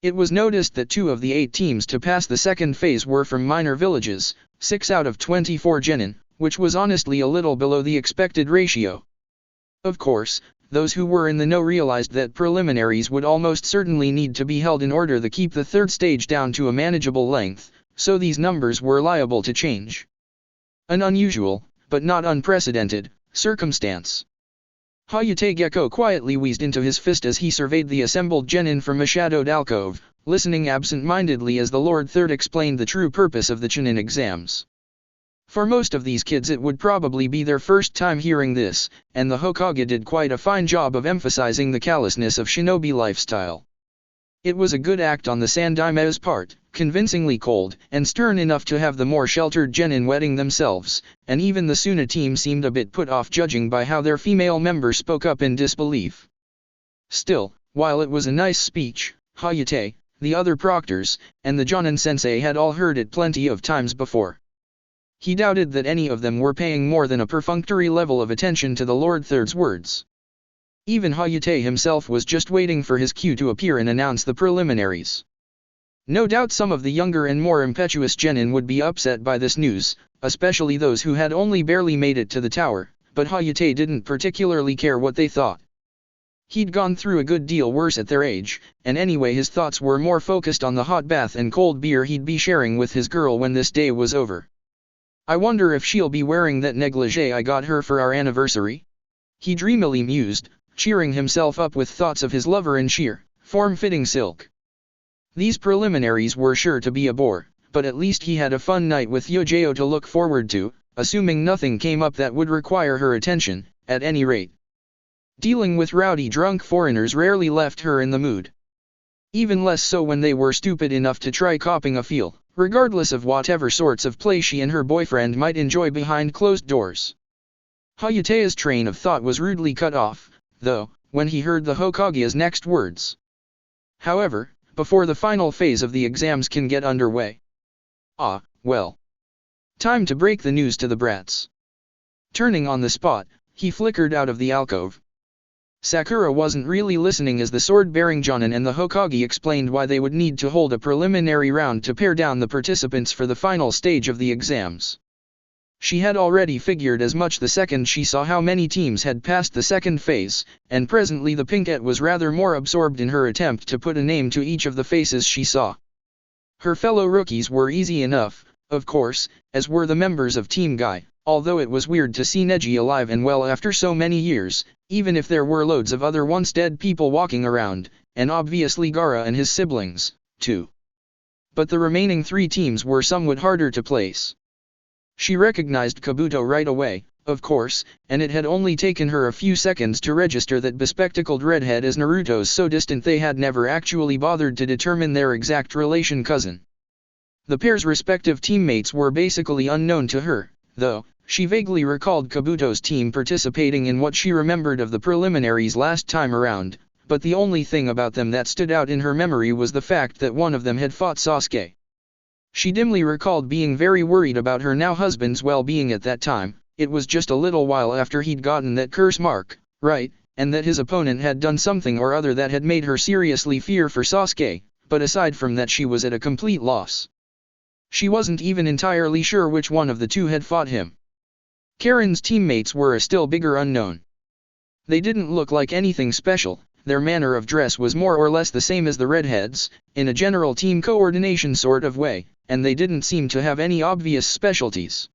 It was noticed that 2 of the 8 teams to pass the second phase were from minor villages, 6 out of 24 genin, which was honestly a little below the expected ratio. Of course, those who were in the know realized that preliminaries would almost certainly need to be held in order to keep the third stage down to a manageable length, so these numbers were liable to change. An unusual, but not unprecedented, circumstance. Hayate Gecko quietly wheezed into his fist as he surveyed the assembled genin from a shadowed alcove, listening absent-mindedly as the Lord Third explained the true purpose of the Chunin exams. For most of these kids it would probably be their first time hearing this, and the Hokage did quite a fine job of emphasizing the callousness of shinobi lifestyle. It was a good act on the Sandaime's part, convincingly cold and stern enough to have the more sheltered genin wetting themselves, and even the Suna team seemed a bit put off judging by how their female member spoke up in disbelief. Still, while it was a nice speech, Hayate, the other proctors, and the Jonin sensei had all heard it plenty of times before. He doubted that any of them were paying more than a perfunctory level of attention to the Lord Third's words. Even Hayate himself was just waiting for his cue to appear and announce the preliminaries. No doubt some of the younger and more impetuous genin would be upset by this news, especially those who had only barely made it to the tower, but Hayate didn't particularly care what they thought. He'd gone through a good deal worse at their age, and anyway his thoughts were more focused on the hot bath and cold beer he'd be sharing with his girl when this day was over. I wonder if she'll be wearing that negligee I got her for our anniversary? He dreamily mused, cheering himself up with thoughts of his lover in sheer, form-fitting silk. These preliminaries were sure to be a bore, but at least he had a fun night with Yojeo to look forward to, assuming nothing came up that would require her attention, at any rate. Dealing with rowdy drunk foreigners rarely left her in the mood. Even less so when they were stupid enough to try copping a feel, regardless of whatever sorts of play she and her boyfriend might enjoy behind closed doors. Hayate's train of thought was rudely cut off, though, when he heard the Hokage's next words. However, before the final phase of the exams can get underway. Ah, well. Time to break the news to the brats. Turning on the spot, he flickered out of the alcove. Sakura wasn't really listening as the sword-bearing Jonin and the Hokage explained why they would need to hold a preliminary round to pare down the participants for the final stage of the exams. She had already figured as much the second she saw how many teams had passed the second phase, and presently the Pinkette was rather more absorbed in her attempt to put a name to each of the faces she saw. Her fellow rookies were easy enough, of course, as were the members of Team Guy, although it was weird to see Neji alive and well after so many years, even if there were loads of other once dead people walking around, and obviously Gaara and his siblings, too. But the remaining 3 teams were somewhat harder to place. She recognized Kabuto right away, of course, and it had only taken her a few seconds to register that bespectacled redhead as Naruto's so distant they had never actually bothered to determine their exact relation cousin. The pair's respective teammates were basically unknown to her, though. She vaguely recalled Kabuto's team participating in what she remembered of the preliminaries last time around, but the only thing about them that stood out in her memory was the fact that one of them had fought Sasuke. She dimly recalled being very worried about her now husband's well-being at that time. It was just a little while after he'd gotten that curse mark, right, and that his opponent had done something or other that had made her seriously fear for Sasuke, but aside from that she was at a complete loss. She wasn't even entirely sure which one of the two had fought him. Karen's teammates were a still bigger unknown. They didn't look like anything special, their manner of dress was more or less the same as the redheads, in a general team coordination sort of way, and they didn't seem to have any obvious specialties.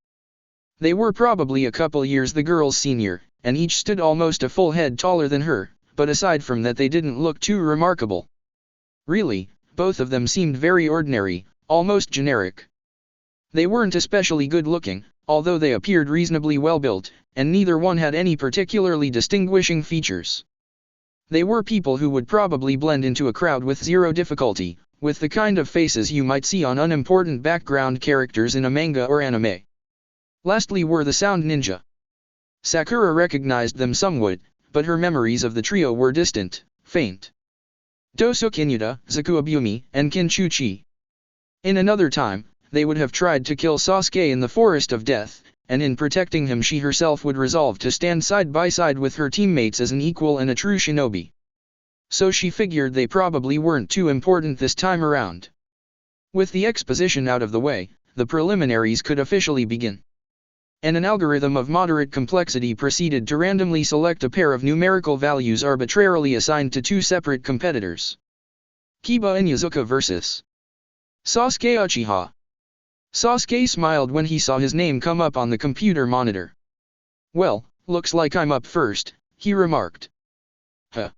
They were probably a couple years the girl's senior, and each stood almost a full head taller than her, but aside from that they didn't look too remarkable. Really, both of them seemed very ordinary, almost generic. They weren't especially good looking, although they appeared reasonably well built, and neither one had any particularly distinguishing features. They were people who would probably blend into a crowd with zero difficulty, with the kind of faces you might see on unimportant background characters in a manga or anime. Lastly were the Sound Ninja. Sakura recognized them somewhat, but her memories of the trio were distant, faint. Dosu Kinyuda, Zakuabumi, and Kinchuchi. In another time, they would have tried to kill Sasuke in the Forest of Death, and in protecting him she herself would resolve to stand side by side with her teammates as an equal and a true shinobi. So she figured they probably weren't too important this time around. With the exposition out of the way, the preliminaries could officially begin. And an algorithm of moderate complexity proceeded to randomly select a pair of numerical values arbitrarily assigned to two separate competitors. Kiba Inyazuka vs. Sasuke Uchiha. Sasuke smiled when he saw his name come up on the computer monitor. "Well, looks like I'm up first," he remarked. "Huh.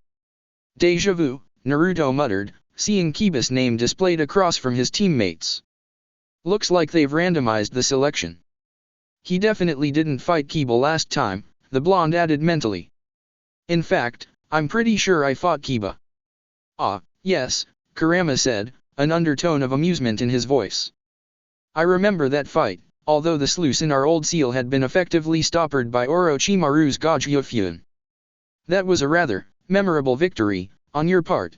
Deja vu," Naruto muttered, seeing Kiba's name displayed across from his teammates. "Looks like they've randomized the selection." "He definitely didn't fight Kiba last time," the blonde added mentally. "In fact, I'm pretty sure I fought Kiba." "Ah, yes," Kurama said, an undertone of amusement in his voice. "I remember that fight, although the sluice in our old seal had been effectively stoppered by Orochimaru's Gojufuin. That was a rather memorable victory on your part."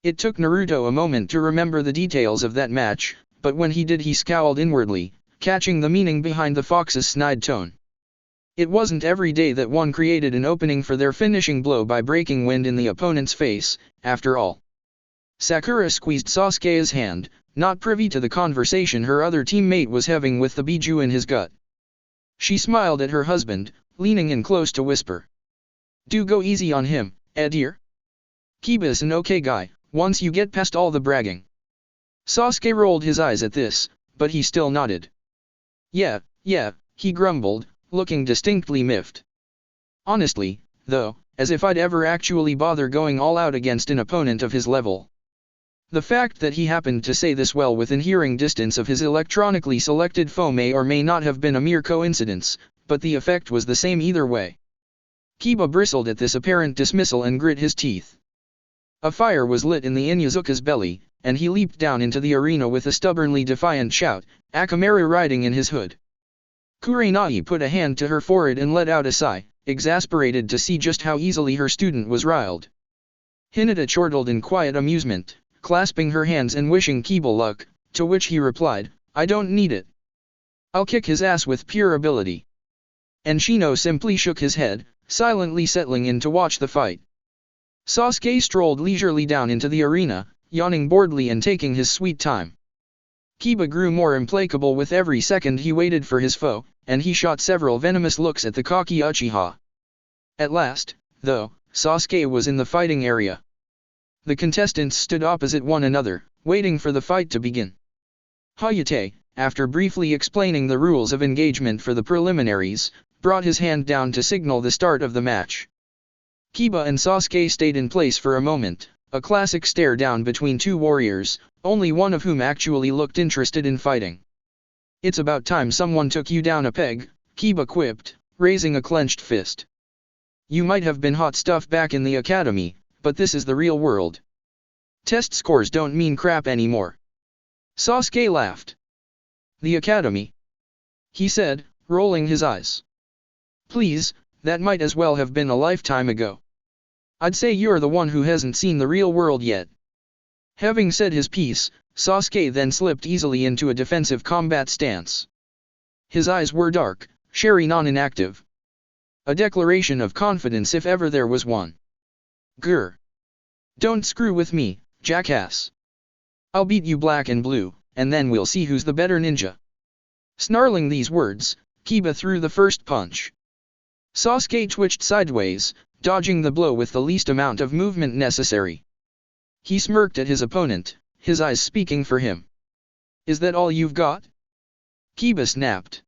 It took Naruto a moment to remember the details of that match, but when he did he scowled inwardly, catching the meaning behind the fox's snide tone. It wasn't every day that one created an opening for their finishing blow by breaking wind in the opponent's face, after all. Sakura squeezed Sasuke's hand, not privy to the conversation her other teammate was having with the biju in his gut. She smiled at her husband, leaning in close to whisper. "Do go easy on him, dear. Kiba's an okay guy, once you get past all the bragging." Sasuke rolled his eyes at this, but he still nodded. Yeah, he grumbled, looking distinctly miffed. "Honestly, though, as if I'd ever actually bother going all out against an opponent of his level." The fact that he happened to say this well within hearing distance of his electronically selected foe may or may not have been a mere coincidence, but the effect was the same either way. Kiba bristled at this apparent dismissal and grit his teeth. A fire was lit in the Inyazuka's belly, and he leaped down into the arena with a stubbornly defiant shout, Akamaru riding in his hood. Kurenai put a hand to her forehead and let out a sigh, exasperated to see just how easily her student was riled. Hinata chortled in quiet amusement, clasping her hands and wishing Kiba luck, to which he replied, "I don't need it. I'll kick his ass with pure ability." And Shino simply shook his head, silently settling in to watch the fight. Sasuke strolled leisurely down into the arena, yawning boredly and taking his sweet time. Kiba grew more implacable with every second he waited for his foe, and he shot several venomous looks at the cocky Uchiha. At last, though, Sasuke was in the fighting area. The contestants stood opposite one another, waiting for the fight to begin. Hayate, after briefly explaining the rules of engagement for the preliminaries, brought his hand down to signal the start of the match. Kiba and Sasuke stayed in place for a moment, a classic stare down between two warriors, only one of whom actually looked interested in fighting. "It's about time someone took you down a peg," Kiba quipped, raising a clenched fist. "You might have been hot stuff back in the academy, but this is the real world. Test scores don't mean crap anymore." Sasuke laughed. "The academy?" he said, rolling his eyes. "Please, that might as well have been a lifetime ago. I'd say you're the one who hasn't seen the real world yet." Having said his piece, Sasuke then slipped easily into a defensive combat stance. His eyes were dark, sheri non-inactive. A declaration of confidence if ever there was one. Grr. Don't screw with me, jackass. I'll beat you black and blue, and then we'll see who's the better ninja. Snarling these words, Kiba threw the first punch. Sasuke twitched sideways, dodging the blow with the least amount of movement necessary. He smirked at his opponent, his eyes speaking for him. Is that all you've got? Kiba snapped.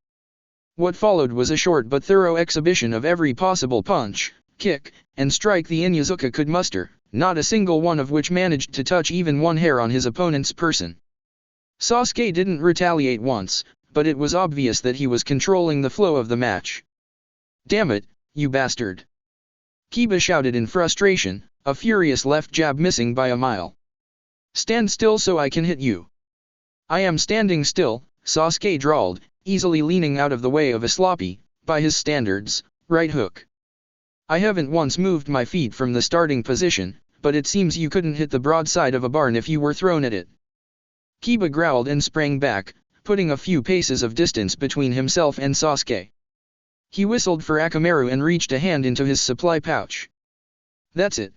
What followed was a short but thorough exhibition of every possible punch, kick, and strike the Inyazuka could muster, not a single one of which managed to touch even one hair on his opponent's person. Sasuke didn't retaliate once, but it was obvious that he was controlling the flow of the match. Damn it, you bastard! Kiba shouted in frustration, a furious left jab missing by a mile. Stand still so I can hit you. I am standing still, Sasuke drawled, easily leaning out of the way of a sloppy, by his standards, right hook. I haven't once moved my feet from the starting position, but it seems you couldn't hit the broadside of a barn if you were thrown at it. Kiba growled and sprang back, putting a few paces of distance between himself and Sasuke. He whistled for Akamaru and reached a hand into his supply pouch. That's it,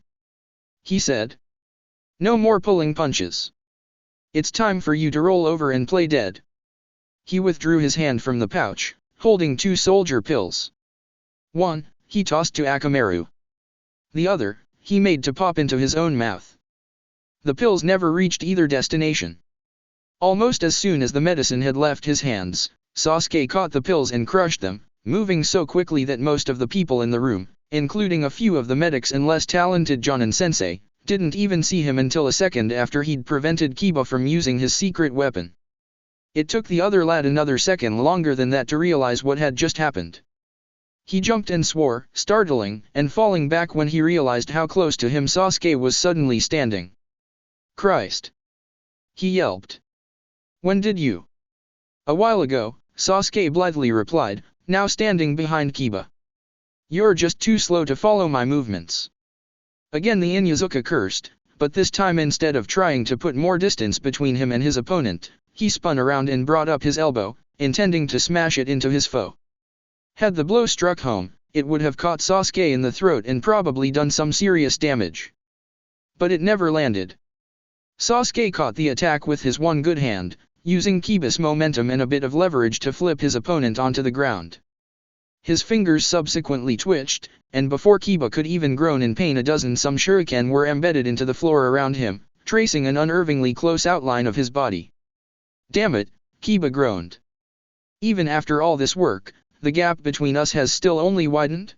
he said. No more pulling punches. It's time for you to roll over and play dead. He withdrew his hand from the pouch, holding 2 soldier pills. One, he tossed to Akamaru. The other, he made to pop into his own mouth. The pills never reached either destination. Almost as soon as the medicine had left his hands, Sasuke caught the pills and crushed them, moving so quickly that most of the people in the room, including a few of the medics and less talented Jonin-sensei, didn't even see him until a second after he'd prevented Kiba from using his secret weapon. It took the other lad another second longer than that to realize what had just happened. He jumped and swore, startling, and falling back when he realized how close to him Sasuke was suddenly standing. Christ! He yelped. When did you? A while ago, Sasuke blithely replied, now standing behind Kiba. You're just too slow to follow my movements. Again the Inyazuka cursed, but this time instead of trying to put more distance between him and his opponent, he spun around and brought up his elbow, intending to smash it into his foe. Had the blow struck home, it would have caught Sasuke in the throat and probably done some serious damage. But it never landed. Sasuke caught the attack with his one good hand, using Kiba's momentum and a bit of leverage to flip his opponent onto the ground. His fingers subsequently twitched, and before Kiba could even groan in pain a dozen some shuriken were embedded into the floor around him, tracing an unnervingly close outline of his body. Damn it, Kiba groaned. Even after all this work, the gap between us has still only widened?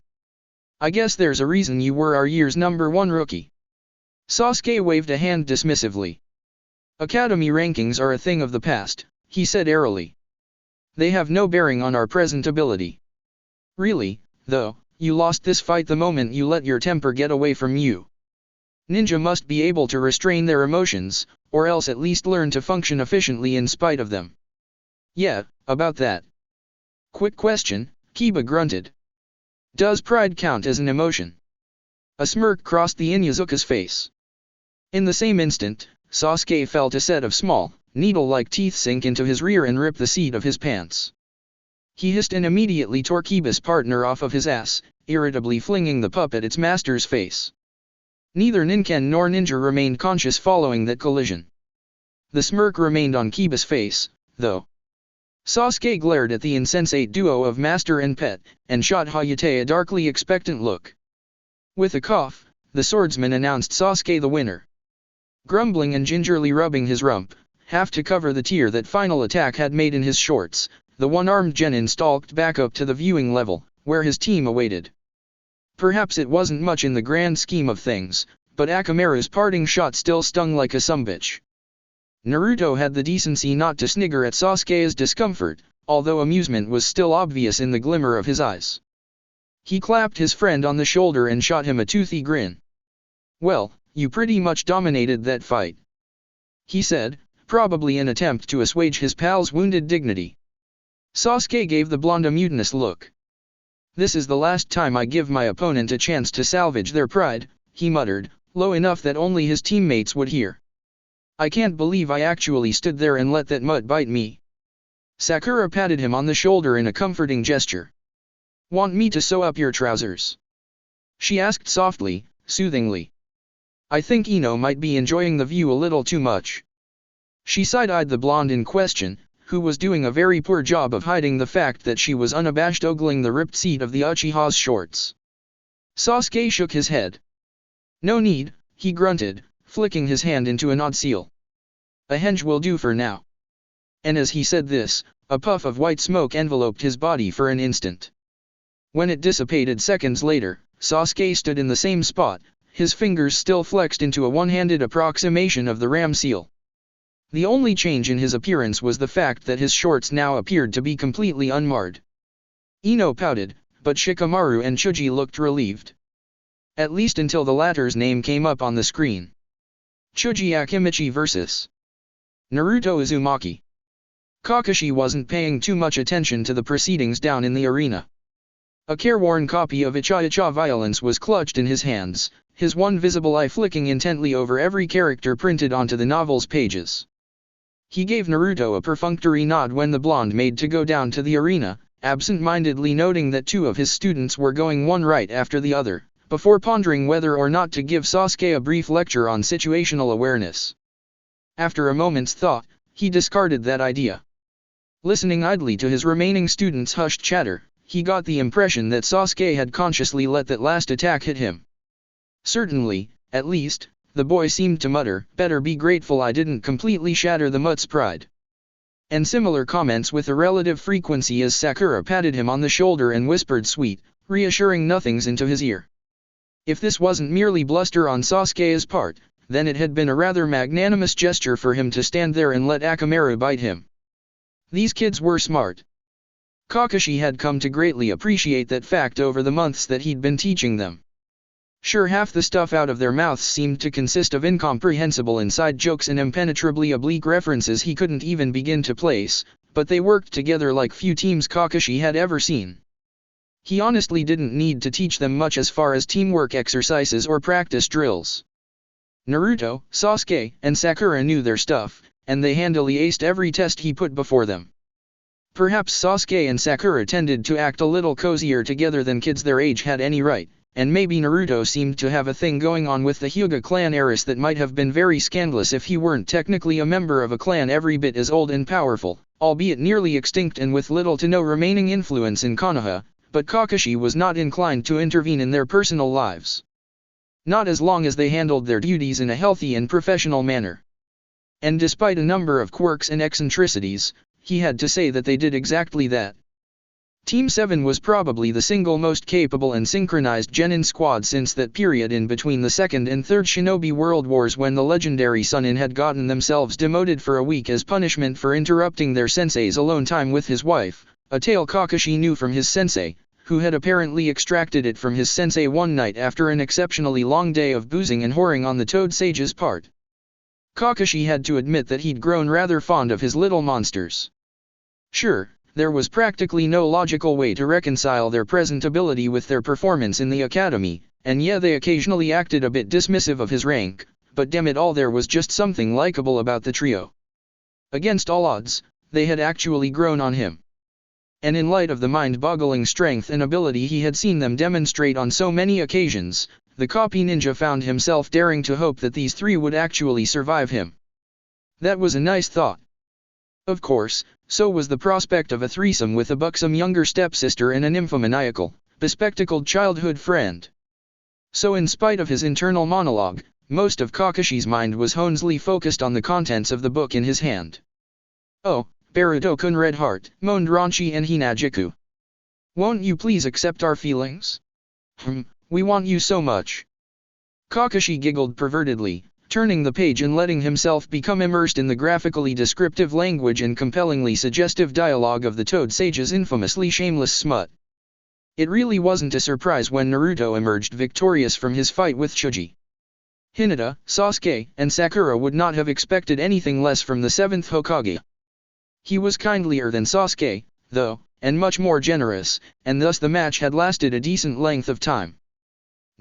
I guess there's a reason you were our year's #1 rookie. Sasuke waved a hand dismissively. Academy rankings are a thing of the past, he said airily. They have no bearing on our present ability. Really, though, you lost this fight the moment you let your temper get away from you. Ninja must be able to restrain their emotions, or else at least learn to function efficiently in spite of them. Yeah, about that. Quick question, Kiba grunted. Does pride count as an emotion? A smirk crossed the Inyazuka's face. In the same instant, Sasuke felt a set of small, needle-like teeth sink into his rear and rip the seat of his pants. He hissed and immediately tore Kiba's partner off of his ass, irritably flinging the pup at its master's face. Neither Ninken nor Ninja remained conscious following that collision. The smirk remained on Kiba's face, though. Sasuke glared at the insensate duo of master and pet, and shot Hayate a darkly expectant look. With a cough, the swordsman announced Sasuke the winner. Grumbling and gingerly rubbing his rump, half to cover the tear that final attack had made in his shorts, the one-armed genin stalked back up to the viewing level, where his team awaited. Perhaps it wasn't much in the grand scheme of things, but Akamaru's parting shot still stung like a sumbitch. Naruto had the decency not to snigger at Sasuke's discomfort, although amusement was still obvious in the glimmer of his eyes. He clapped his friend on the shoulder and shot him a toothy grin. Well, you pretty much dominated that fight, he said, probably in attempt to assuage his pal's wounded dignity. Sasuke gave the blonde a mutinous look. This is the last time I give my opponent a chance to salvage their pride, he muttered, low enough that only his teammates would hear. I can't believe I actually stood there and let that mutt bite me. Sakura patted him on the shoulder in a comforting gesture. Want me to sew up your trousers? She asked softly, soothingly. I think Ino might be enjoying the view a little too much. She side-eyed the blonde in question, who was doing a very poor job of hiding the fact that she was unabashed ogling the ripped seat of the Uchiha's shorts. Sasuke shook his head. No need, he grunted, flicking his hand into an odd seal. A henge will do for now. And as he said this, a puff of white smoke enveloped his body for an instant. When it dissipated seconds later, Sasuke stood in the same spot, his fingers still flexed into a one-handed approximation of the ram seal. The only change in his appearance was the fact that his shorts now appeared to be completely unmarred. Ino pouted, but Shikamaru and Chuji looked relieved. At least until the latter's name came up on the screen. Chuji Akimichi vs. Naruto Uzumaki. Kakashi wasn't paying too much attention to the proceedings down in the arena. A careworn copy of Icha Violence was clutched in his hands, his one visible eye flicking intently over every character printed onto the novel's pages. He gave Naruto a perfunctory nod when the blonde made to go down to the arena, absent-mindedly noting that two of his students were going one right after the other, before pondering whether or not to give Sasuke a brief lecture on situational awareness. After a moment's thought, he discarded that idea. Listening idly to his remaining students' hushed chatter, he got the impression that Sasuke had consciously let that last attack hit him. Certainly, at least, the boy seemed to mutter, better be grateful I didn't completely shatter the mutt's pride. And similar comments with a relative frequency as Sakura patted him on the shoulder and whispered sweet, reassuring nothings into his ear. If this wasn't merely bluster on Sasuke's part, then it had been a rather magnanimous gesture for him to stand there and let Akamaru bite him. These kids were smart. Kakashi had come to greatly appreciate that fact over the months that he'd been teaching them. Sure, half the stuff out of their mouths seemed to consist of incomprehensible inside jokes and impenetrably oblique references he couldn't even begin to place, but they worked together like few teams Kakashi had ever seen. He honestly didn't need to teach them much as far as teamwork exercises or practice drills. Naruto, Sasuke, and Sakura knew their stuff, and they handily aced every test he put before them. Perhaps Sasuke and Sakura tended to act a little cozier together than kids their age had any right, and maybe Naruto seemed to have a thing going on with the Hyuga clan heiress that might have been very scandalous if he weren't technically a member of a clan every bit as old and powerful, albeit nearly extinct and with little to no remaining influence in Konoha, but Kakashi was not inclined to intervene in their personal lives. Not as long as they handled their duties in a healthy and professional manner. And despite a number of quirks and eccentricities, he had to say that they did exactly that. Team 7 was probably the single most capable and synchronized genin squad since that period in between the Second and Third Shinobi World Wars when the legendary Sunin had gotten themselves demoted for a week as punishment for interrupting their sensei's alone time with his wife, a tale Kakashi knew from his sensei, who had apparently extracted it from his sensei one night after an exceptionally long day of boozing and whoring on the Toad Sage's part. Kakashi had to admit that he'd grown rather fond of his little monsters. Sure, there was practically no logical way to reconcile their present ability with their performance in the academy, and yeah, they occasionally acted a bit dismissive of his rank, but damn it all, there was just something likable about the trio. Against all odds, they had actually grown on him. And in light of the mind-boggling strength and ability he had seen them demonstrate on so many occasions, the copy ninja found himself daring to hope that these three would actually survive him. That was a nice thought. Of course, so was the prospect of a threesome with a buxom younger stepsister and a nymphomaniacal, bespectacled childhood friend. So in spite of his internal monologue, most of Kakashi's mind was honestly focused on the contents of the book in his hand. Oh, Baruto-kun Red Heart, moaned Ranchi and Hinajiku. Won't you please accept our feelings? We want you so much. Kakashi giggled pervertedly, turning the page and letting himself become immersed in the graphically descriptive language and compellingly suggestive dialogue of the Toad Sage's infamously shameless smut. It really wasn't a surprise when Naruto emerged victorious from his fight with Chuji. Hinata, Sasuke, and Sakura would not have expected anything less from the 7th Hokage. He was kindlier than Sasuke, though, and much more generous, and thus the match had lasted a decent length of time.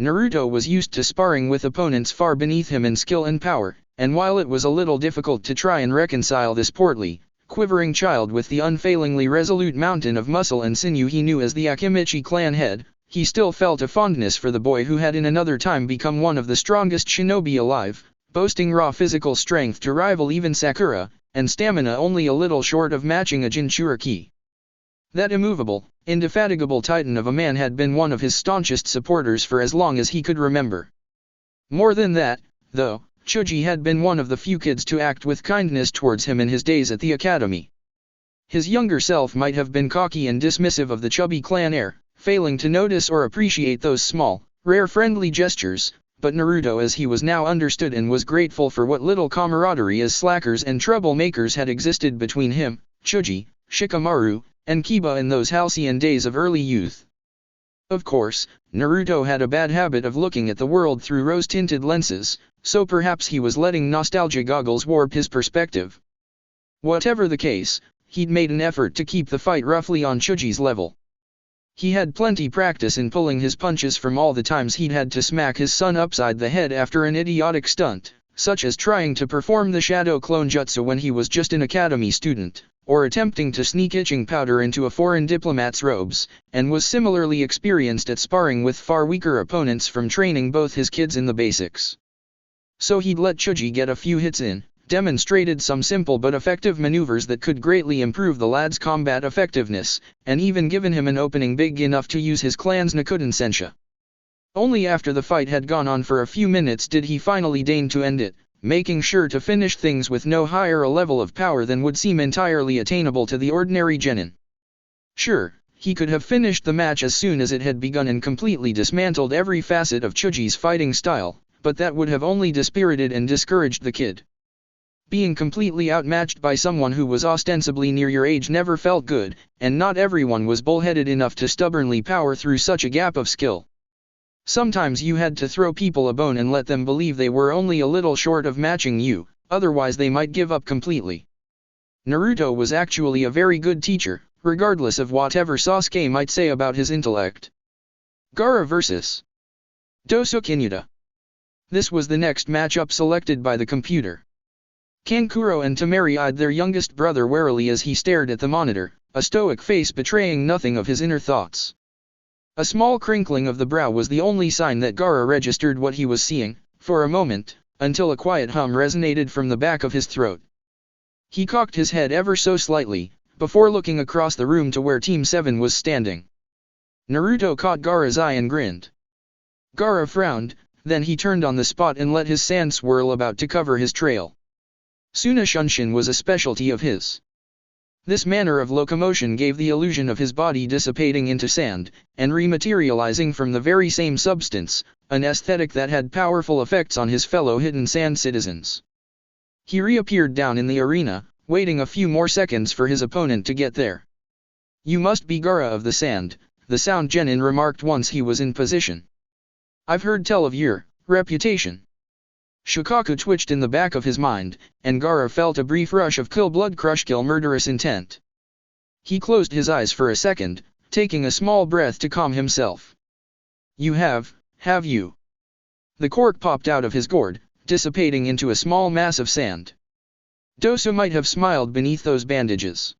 Naruto was used to sparring with opponents far beneath him in skill and power, and while it was a little difficult to try and reconcile this portly, quivering child with the unfailingly resolute mountain of muscle and sinew he knew as the Akimichi clan head, he still felt a fondness for the boy who had in another time become one of the strongest shinobi alive, boasting raw physical strength to rival even Sakura, and stamina only a little short of matching a Jinchuriki. That immovable, indefatigable titan of a man had been one of his staunchest supporters for as long as he could remember. More than that, though, Chuji had been one of the few kids to act with kindness towards him in his days at the academy. His younger self might have been cocky and dismissive of the chubby clan heir, failing to notice or appreciate those small, rare friendly gestures, but Naruto as he was now understood and was grateful for what little camaraderie as slackers and troublemakers had existed between him, Chuji, Shikamaru, and Kiba in those halcyon days of early youth. Of course, Naruto had a bad habit of looking at the world through rose-tinted lenses, so perhaps he was letting nostalgia goggles warp his perspective. Whatever the case, he'd made an effort to keep the fight roughly on Chuji's level. He had plenty practice in pulling his punches from all the times he'd had to smack his son upside the head after an idiotic stunt, such as trying to perform the shadow clone jutsu when he was just an academy student, or attempting to sneak itching powder into a foreign diplomat's robes, and was similarly experienced at sparring with far weaker opponents from training both his kids in the basics. So he'd let Chuji get a few hits in, demonstrated some simple but effective maneuvers that could greatly improve the lad's combat effectiveness, and even given him an opening big enough to use his clan's Nakuden Sensha. Only after the fight had gone on for a few minutes did he finally deign to end it, making sure to finish things with no higher a level of power than would seem entirely attainable to the ordinary genin. Sure, he could have finished the match as soon as it had begun and completely dismantled every facet of Chuji's fighting style, but that would have only dispirited and discouraged the kid. Being completely outmatched by someone who was ostensibly near your age never felt good, and not everyone was bullheaded enough to stubbornly power through such a gap of skill. Sometimes you had to throw people a bone and let them believe they were only a little short of matching you, otherwise they might give up completely. Naruto was actually a very good teacher, regardless of whatever Sasuke might say about his intellect. Gaara vs. Dosuke Inuta. This was the next matchup selected by the computer. Kankuro and Tamari eyed their youngest brother warily as he stared at the monitor, a stoic face betraying nothing of his inner thoughts. A small crinkling of the brow was the only sign that Gaara registered what he was seeing, for a moment, until a quiet hum resonated from the back of his throat. He cocked his head ever so slightly, before looking across the room to where Team 7 was standing. Naruto caught Gaara's eye and grinned. Gaara frowned, then he turned on the spot and let his sand swirl about to cover his trail. Suna Shunshin was a specialty of his. This manner of locomotion gave the illusion of his body dissipating into sand, and rematerializing from the very same substance, an aesthetic that had powerful effects on his fellow hidden sand citizens. He reappeared down in the arena, waiting a few more seconds for his opponent to get there. "You must be Gaara of the Sand," the sound genin remarked once he was in position. "I've heard tell of your reputation." Shikaku twitched in the back of his mind, and Gaara felt a brief rush of kill murderous intent. He closed his eyes for a second, taking a small breath to calm himself. "You have you?" The cork popped out of his gourd, dissipating into a small mass of sand. Dosu might have smiled beneath those bandages.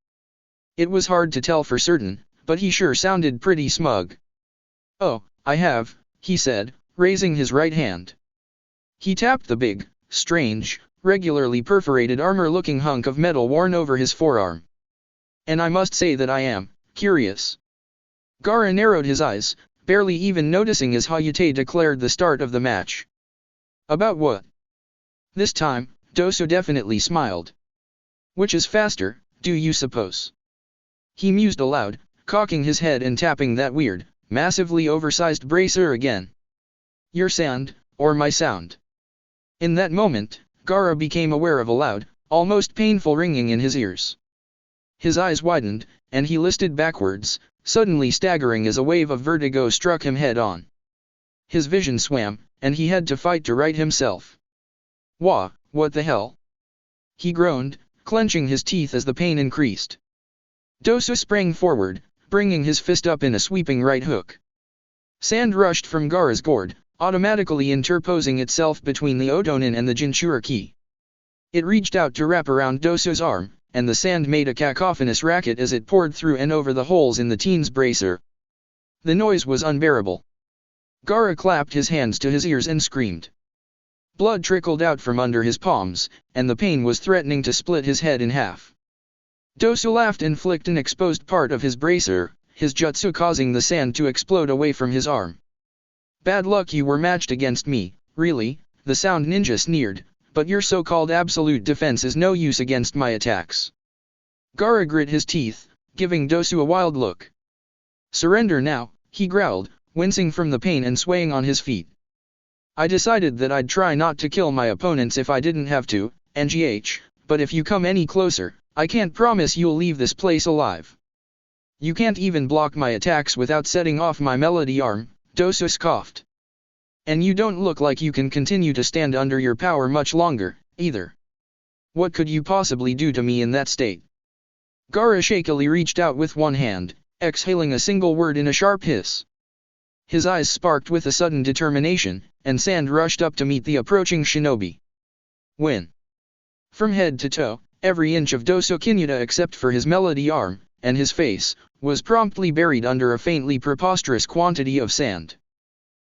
It was hard to tell for certain, but he sure sounded pretty smug. "Oh, I have," he said, raising his right hand. He tapped the big, strange, regularly perforated armor-looking hunk of metal worn over his forearm. "And I must say that I am curious." Gaara narrowed his eyes, barely even noticing as Hayate declared the start of the match. "About what?" This time, Dosu definitely smiled. "Which is faster, do you suppose?" He mused aloud, cocking his head and tapping that weird, massively oversized bracer again. "Your sand, or my sound?" In that moment, Gaara became aware of a loud, almost painful ringing in his ears. His eyes widened, and he listed backwards, suddenly staggering as a wave of vertigo struck him head-on. His vision swam, and he had to fight to right himself. "Wah, what the hell?" he groaned, clenching his teeth as the pain increased. Dosu sprang forward, bringing his fist up in a sweeping right hook. Sand rushed from Gaara's gourd, automatically interposing itself between the Otonin and the Jinchuriki. It reached out to wrap around Dosu's arm, and the sand made a cacophonous racket as it poured through and over the holes in the teen's bracer. The noise was unbearable. Gaara clapped his hands to his ears and screamed. Blood trickled out from under his palms, and the pain was threatening to split his head in half. Dosu laughed and flicked an exposed part of his bracer, his jutsu causing the sand to explode away from his arm. Bad luck you were matched against me, really, the sound ninja sneered, but your so-called absolute defense is no use against my attacks. Gaara grit his teeth, giving Dosu a wild look. Surrender now, he growled, wincing from the pain and swaying on his feet. I decided that I'd try not to kill my opponents if I didn't have to, NGH, but if you come any closer, I can't promise you'll leave this place alive. You can't even block my attacks without setting off my melody arm, Dosu scoffed. And you don't look like you can continue to stand under your power much longer, either. What could you possibly do to me in that state? Gaara shakily reached out with one hand, exhaling a single word in a sharp hiss. His eyes sparked with a sudden determination, and sand rushed up to meet the approaching shinobi. Win. From head to toe, every inch of Dosu Kinyuta except for his melody arm, and his face, was promptly buried under a faintly preposterous quantity of sand.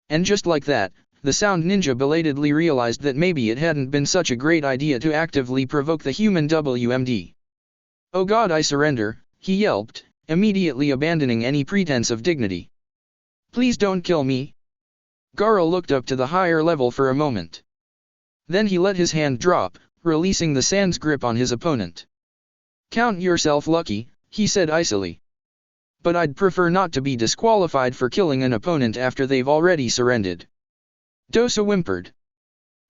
And just like that, the sound ninja belatedly realized that maybe it hadn't been such a great idea to actively provoke the human WMD. Oh God, I surrender, he yelped, immediately abandoning any pretense of dignity. Please don't kill me. Gaara looked up to the higher level for a moment. Then he let his hand drop, releasing the sand's grip on his opponent. Count yourself lucky, he said icily. But I'd prefer not to be disqualified for killing an opponent after they've already surrendered. Dosu whimpered.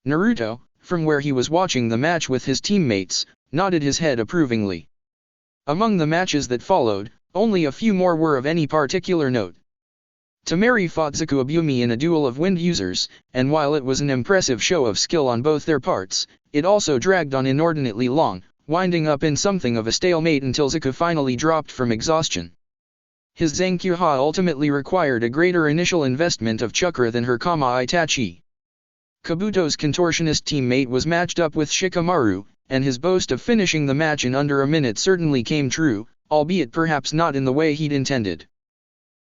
Naruto, from where he was watching the match with his teammates, nodded his head approvingly. Among the matches that followed, only a few more were of any particular note. Temari fought Zaku Abumi in a duel of wind users, and while it was an impressive show of skill on both their parts, it also dragged on inordinately long, winding up in something of a stalemate until Zaku finally dropped from exhaustion. His Zankyuha ultimately required a greater initial investment of chakra than her Kama Itachi. Kabuto's contortionist teammate was matched up with Shikamaru, and his boast of finishing the match in under a minute certainly came true, albeit perhaps not in the way he'd intended.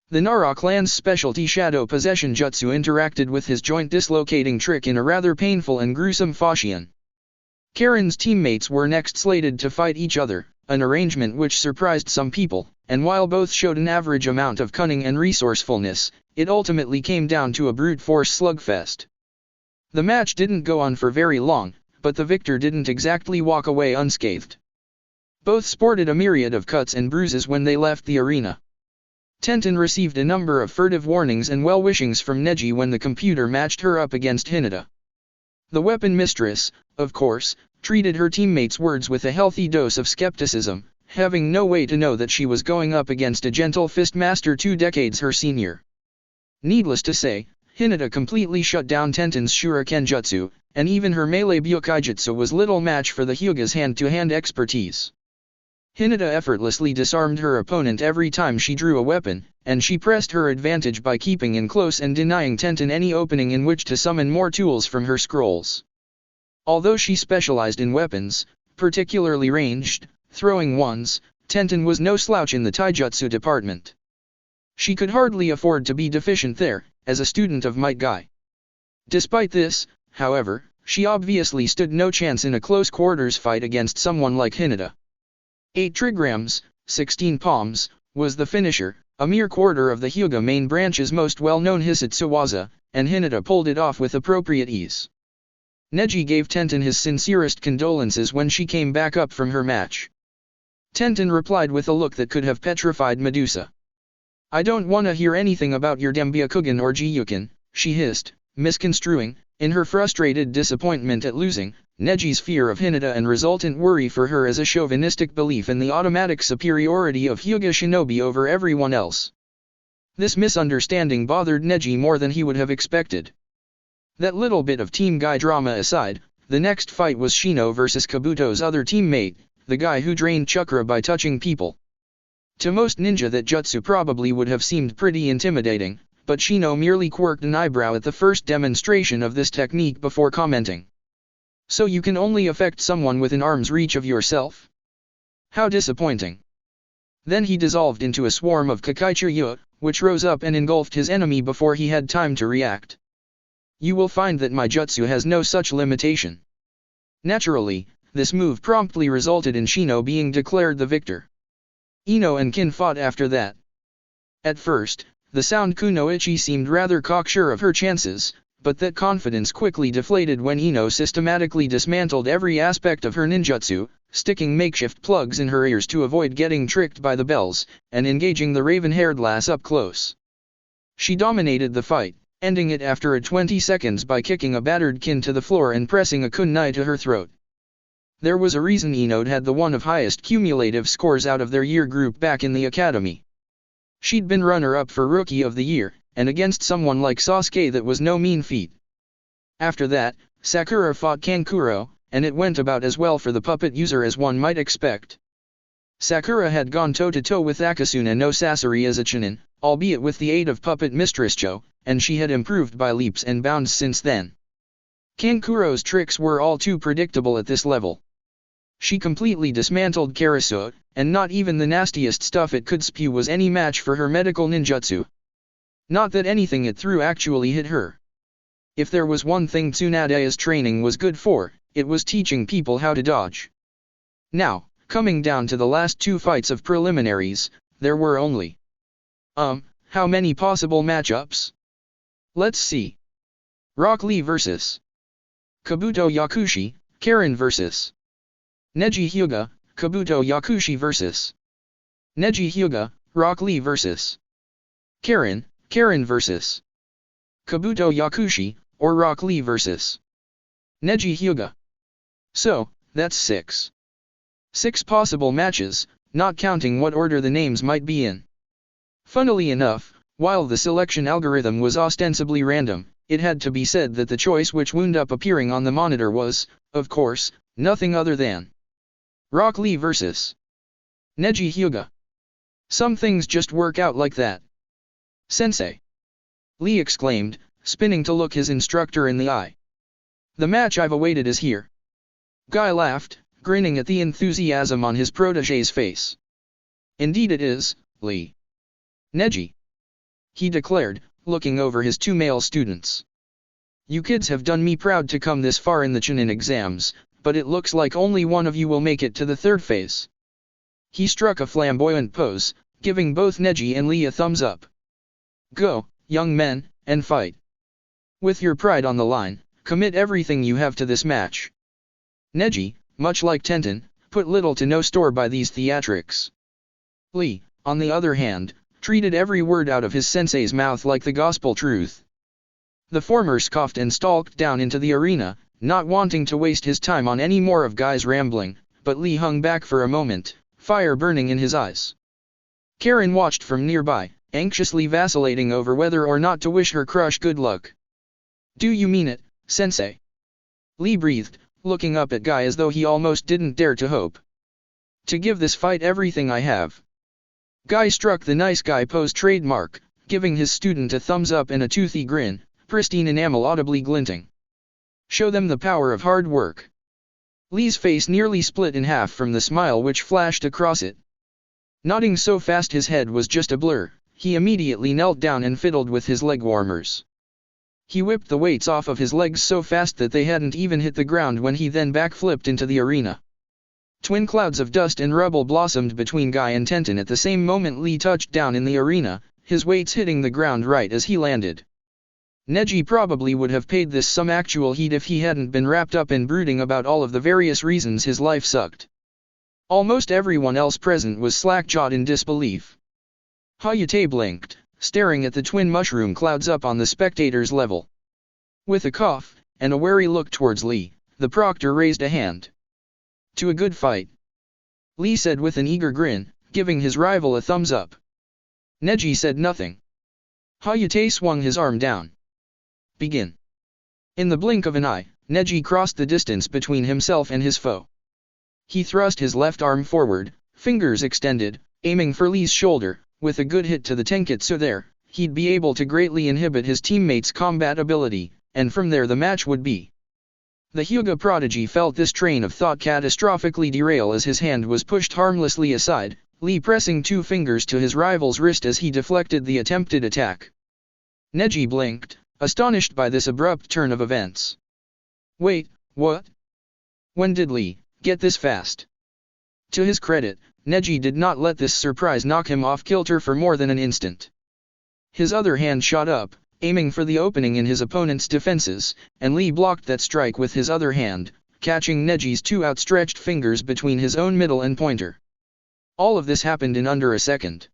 The Nara clan's specialty shadow possession jutsu interacted with his joint dislocating trick in a rather painful and gruesome fashion. Karen's teammates were next slated to fight each other, an arrangement which surprised some people, and while both showed an average amount of cunning and resourcefulness, it ultimately came down to a brute force slugfest. The match didn't go on for very long, but the victor didn't exactly walk away unscathed. Both sported a myriad of cuts and bruises when they left the arena. Tenten received a number of furtive warnings and well-wishings from Neji when the computer matched her up against Hinata. The weapon mistress, of course, treated her teammates' words with a healthy dose of skepticism, having no way to know that she was going up against a gentle fist master 2 decades her senior. Needless to say, Hinata completely shut down Tenten's Shuriken Jutsu, and even her melee Byokai Jutsu was little match for the Hyuga's hand-to-hand expertise. Hinata effortlessly disarmed her opponent every time she drew a weapon, and she pressed her advantage by keeping in close and denying Tenten any opening in which to summon more tools from her scrolls. Although she specialized in weapons, particularly ranged, throwing ones, Tenten was no slouch in the taijutsu department. She could hardly afford to be deficient there, as a student of Might Guy. Despite this, however, she obviously stood no chance in a close-quarters fight against someone like Hinata. 8 trigrams, 16 palms, was the finisher, a mere quarter of the Hyuga main branch's most well-known Hisatsuwaza, and Hinata pulled it off with appropriate ease. Neji gave Tenten his sincerest condolences when she came back up from her match. Tenten replied with a look that could have petrified Medusa. I don't wanna hear anything about your Dembyakugan or Jiyukin, she hissed, misconstruing, in her frustrated disappointment at losing, Neji's fear of Hinata and resultant worry for her as a chauvinistic belief in the automatic superiority of Hyuga shinobi over everyone else. This misunderstanding bothered Neji more than he would have expected. That little bit of Team Guy drama aside, the next fight was Shino versus Kabuto's other teammate, the guy who drained chakra by touching people. To most ninja that jutsu probably would have seemed pretty intimidating, but Shino merely quirked an eyebrow at the first demonstration of this technique before commenting. So you can only affect someone within arm's reach of yourself? How disappointing. Then he dissolved into a swarm of Kakaichiryu, which rose up and engulfed his enemy before he had time to react. You will find that my jutsu has no such limitation. Naturally, this move promptly resulted in Shino being declared the victor. Ino and Kin fought after that. At first, the sound Kunoichi seemed rather cocksure of her chances, but that confidence quickly deflated when Ino systematically dismantled every aspect of her ninjutsu, sticking makeshift plugs in her ears to avoid getting tricked by the bells, and engaging the raven-haired lass up close. She dominated the fight, ending it after a 20 seconds by kicking a battered Kin to the floor and pressing a kunai to her throat. There was a reason Ino had the one of highest cumulative scores out of their year group back in the academy. She'd been runner-up for Rookie of the Year, and against someone like Sasuke that was no mean feat. After that, Sakura fought Kankuro, and it went about as well for the puppet user as one might expect. Sakura had gone toe-to-toe with Akasuna no Sasori as a Chunin, albeit with the aid of puppet Mistress Cho, and she had improved by leaps and bounds since then. Kankuro's tricks were all too predictable at this level. She completely dismantled Karasu, and not even the nastiest stuff it could spew was any match for her medical ninjutsu. Not that anything it threw actually hit her. If there was one thing Tsunade's training was good for, it was teaching people how to dodge. Now, coming down to the last two fights of preliminaries, there were only how many possible matchups? Let's see. Rock Lee vs. Kabuto Yakushi, Karen vs. Neji Hyuga, Kabuto Yakushi vs. Neji Hyuga, Rock Lee vs. Karen vs. Kabuto Yakushi, or Rock Lee vs. Neji Hyuga. So, that's 6. 6 possible matches, not counting what order the names might be in. Funnily enough, while the selection algorithm was ostensibly random, it had to be said that the choice which wound up appearing on the monitor was, of course, nothing other than Rock Lee vs. Neji Hyuga. Some things just work out like that. Sensei! Lee exclaimed, spinning to look his instructor in the eye. The match I've awaited is here. Guy laughed, grinning at the enthusiasm on his protégé's face. Indeed it is, Lee. Neji, he declared, looking over his 2 male students. You kids have done me proud to come this far in the Chunin exams, but it looks like only one of you will make it to the 3rd phase. He struck a flamboyant pose, giving both Neji and Lee a thumbs up. Go, young men, and fight. With your pride on the line, commit everything you have to this match. Neji, much like Tenten, put little to no store by these theatrics. Lee, on the other hand, treated every word out of his sensei's mouth like the gospel truth. The former scoffed and stalked down into the arena, not wanting to waste his time on any more of Guy's rambling, but Lee hung back for a moment, fire burning in his eyes. Karen watched from nearby, anxiously vacillating over whether or not to wish her crush good luck. Do you mean it, sensei? Lee breathed, looking up at Guy as though he almost didn't dare to hope. To give this fight everything I have. Guy struck the nice guy pose trademark, giving his student a thumbs up and a toothy grin, pristine enamel audibly glinting. Show them the power of hard work. Lee's face nearly split in half from the smile which flashed across it. Nodding so fast his head was just a blur, he immediately knelt down and fiddled with his leg warmers. He whipped the weights off of his legs so fast that they hadn't even hit the ground when he then backflipped into the arena. Twin clouds of dust and rubble blossomed between Guy and Tenten at the same moment Lee touched down in the arena, his weights hitting the ground right as he landed. Neji probably would have paid this some actual heed if he hadn't been wrapped up in brooding about all of the various reasons his life sucked. Almost everyone else present was slack-jawed in disbelief. Hayate blinked, staring at the twin mushroom clouds up on the spectator's level. With a cough, and a wary look towards Lee, the proctor raised a hand. To a good fight. Lee said with an eager grin, giving his rival a thumbs up. Neji said nothing. Hayate swung his arm down. Begin. In the blink of an eye, Neji crossed the distance between himself and his foe. He thrust his left arm forward, fingers extended, aiming for Lee's shoulder. With a good hit to the tenketsu there, he'd be able to greatly inhibit his teammates' combat ability, and from there the match would be The Hyuga prodigy felt this train of thought catastrophically derail as his hand was pushed harmlessly aside, Lee pressing 2 fingers to his rival's wrist as he deflected the attempted attack. Neji blinked, astonished by this abrupt turn of events. Wait, what? When did Lee get this fast? To his credit, Neji did not let this surprise knock him off kilter for more than an instant. His other hand shot up, aiming for the opening in his opponent's defenses, and Lee blocked that strike with his other hand, catching Neji's 2 outstretched fingers between his own middle and pointer. All of this happened in under a second.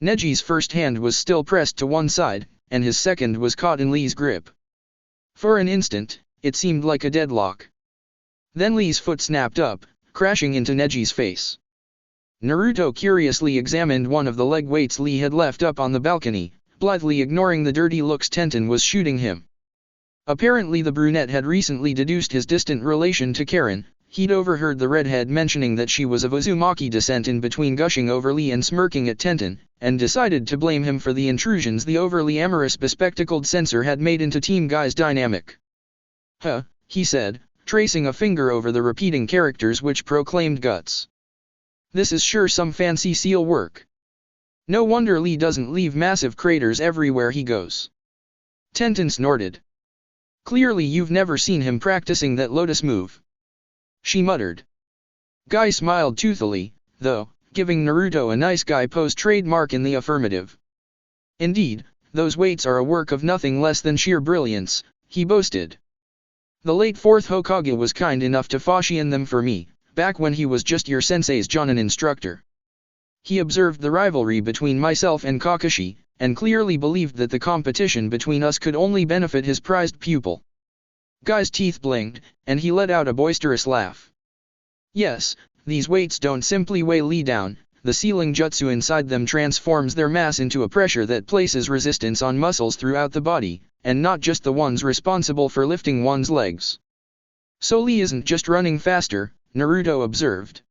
Neji's first hand was still pressed to one side, and his second was caught in Lee's grip. For an instant, it seemed like a deadlock. Then Lee's foot snapped up, crashing into Neji's face. Naruto curiously examined one of the leg weights Lee had left up on the balcony, blithely ignoring the dirty looks Tenten was shooting him. Apparently the brunette had recently deduced his distant relation to Karen. He'd overheard the redhead mentioning that she was of Uzumaki descent in between gushing over Lee and smirking at Tenten, and decided to blame him for the intrusions the overly amorous bespectacled censor had made into Team Guy's dynamic. Huh, he said, tracing a finger over the repeating characters which proclaimed guts. This is sure some fancy seal work. No wonder Lee doesn't leave massive craters everywhere he goes. Tenten snorted. Clearly you've never seen him practicing that lotus move. She muttered. Guy smiled toothily, though, giving Naruto a nice guy pose trademark in the affirmative. Indeed, those weights are a work of nothing less than sheer brilliance, he boasted. The late 4th Hokage was kind enough to fashion them for me, back when he was just your sensei's Jonin instructor. He observed the rivalry between myself and Kakashi, and clearly believed that the competition between us could only benefit his prized pupil. Guy's teeth blinked, and he let out a boisterous laugh. Yes, these weights don't simply weigh Lee down, the sealing jutsu inside them transforms their mass into a pressure that places resistance on muscles throughout the body, and not just the ones responsible for lifting one's legs. So Lee isn't just running faster, Naruto observed.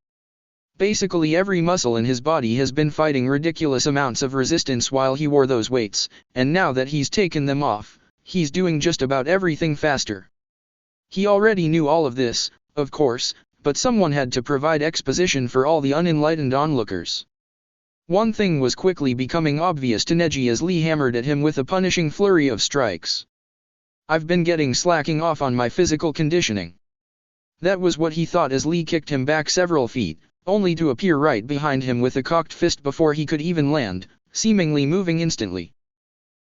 Basically every muscle in his body has been fighting ridiculous amounts of resistance while he wore those weights, and now that he's taken them off, he's doing just about everything faster. He already knew all of this, of course, but someone had to provide exposition for all the unenlightened onlookers. One thing was quickly becoming obvious to Neji as Lee hammered at him with a punishing flurry of strikes. I've been slacking off on my physical conditioning. That was what he thought as Lee kicked him back several feet, only to appear right behind him with a cocked fist before he could even land, seemingly moving instantly.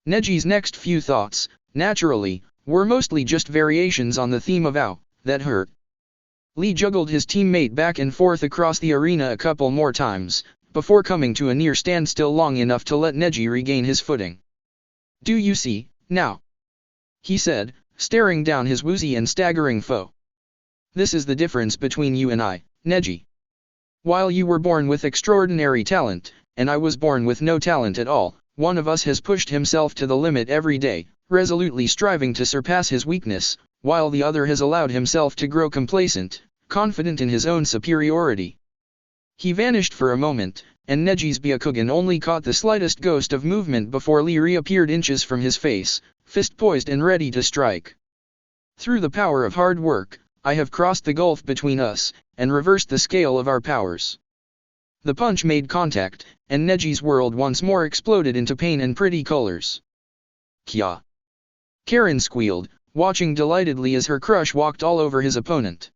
Neji's next few thoughts, naturally, were mostly just variations on the theme of ow, that hurt. Lee juggled his teammate back and forth across the arena a couple more times, before coming to a near standstill long enough to let Neji regain his footing. Do you see, now? He said, staring down his woozy and staggering foe. This is the difference between you and I, Neji. While you were born with extraordinary talent, and I was born with no talent at all, one of us has pushed himself to the limit every day, resolutely striving to surpass his weakness, while the other has allowed himself to grow complacent, confident in his own superiority. He vanished for a moment, and Neji's Byakugan only caught the slightest ghost of movement before Lee reappeared inches from his face, fist poised and ready to strike. Through the power of hard work, I have crossed the gulf between us, and reversed the scale of our powers. The punch made contact, and Neji's world once more exploded into pain and pretty colors. Kya! Karen squealed, watching delightedly as her crush walked all over his opponent.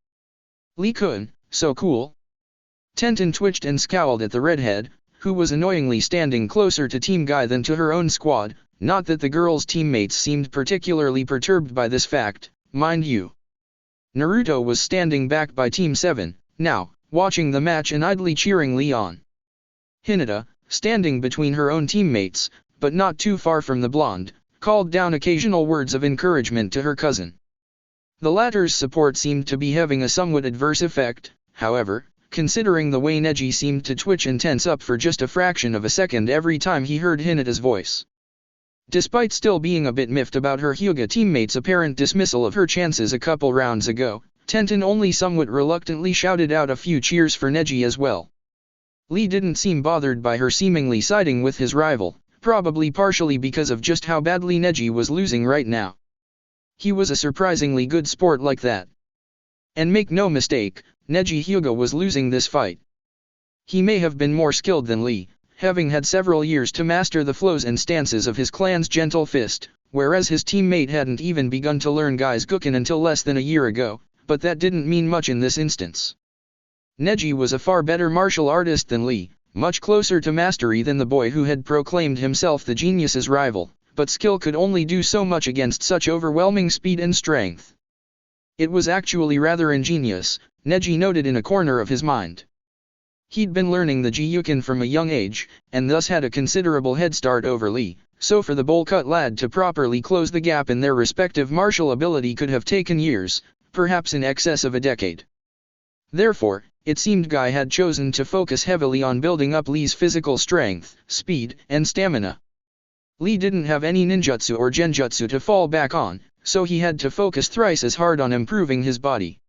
Lee-kun, so cool. Tenten twitched and scowled at the redhead, who was annoyingly standing closer to Team Guy than to her own squad, not that the girl's teammates seemed particularly perturbed by this fact, mind you. Naruto was standing back by Team 7, now, watching the match and idly cheering Lee on. Hinata, standing between her own teammates, but not too far from the blonde, called down occasional words of encouragement to her cousin. The latter's support seemed to be having a somewhat adverse effect, however, considering the way Neji seemed to twitch and tense up for just a fraction of a second every time he heard Hinata's voice. Despite still being a bit miffed about her Hyuga teammate's apparent dismissal of her chances a couple rounds ago, Tenten only somewhat reluctantly shouted out a few cheers for Neji as well. Lee didn't seem bothered by her seemingly siding with his rival, probably partially because of just how badly Neji was losing right now. He was a surprisingly good sport like that, And make no mistake, Neji Hyuga was losing this fight. He may have been more skilled than Lee, having had several years to master the flows and stances of his clan's gentle fist, whereas his teammate hadn't even begun to learn Gai's Gukken until less than a year ago, but that didn't mean much in this instance. Neji was a far better martial artist than Lee, much closer to mastery than the boy who had proclaimed himself the genius's rival, but skill could only do so much against such overwhelming speed and strength. It was actually rather ingenious, Neji noted in a corner of his mind. He'd been learning the Jiuken from a young age, and thus had a considerable head start over Lee, so for the bowl-cut lad to properly close the gap in their respective martial ability could have taken years, perhaps in excess of a decade. Therefore, it seemed Guy had chosen to focus heavily on building up Lee's physical strength, speed, and stamina. Lee didn't have any ninjutsu or genjutsu to fall back on, so he had to focus thrice as hard on improving his body.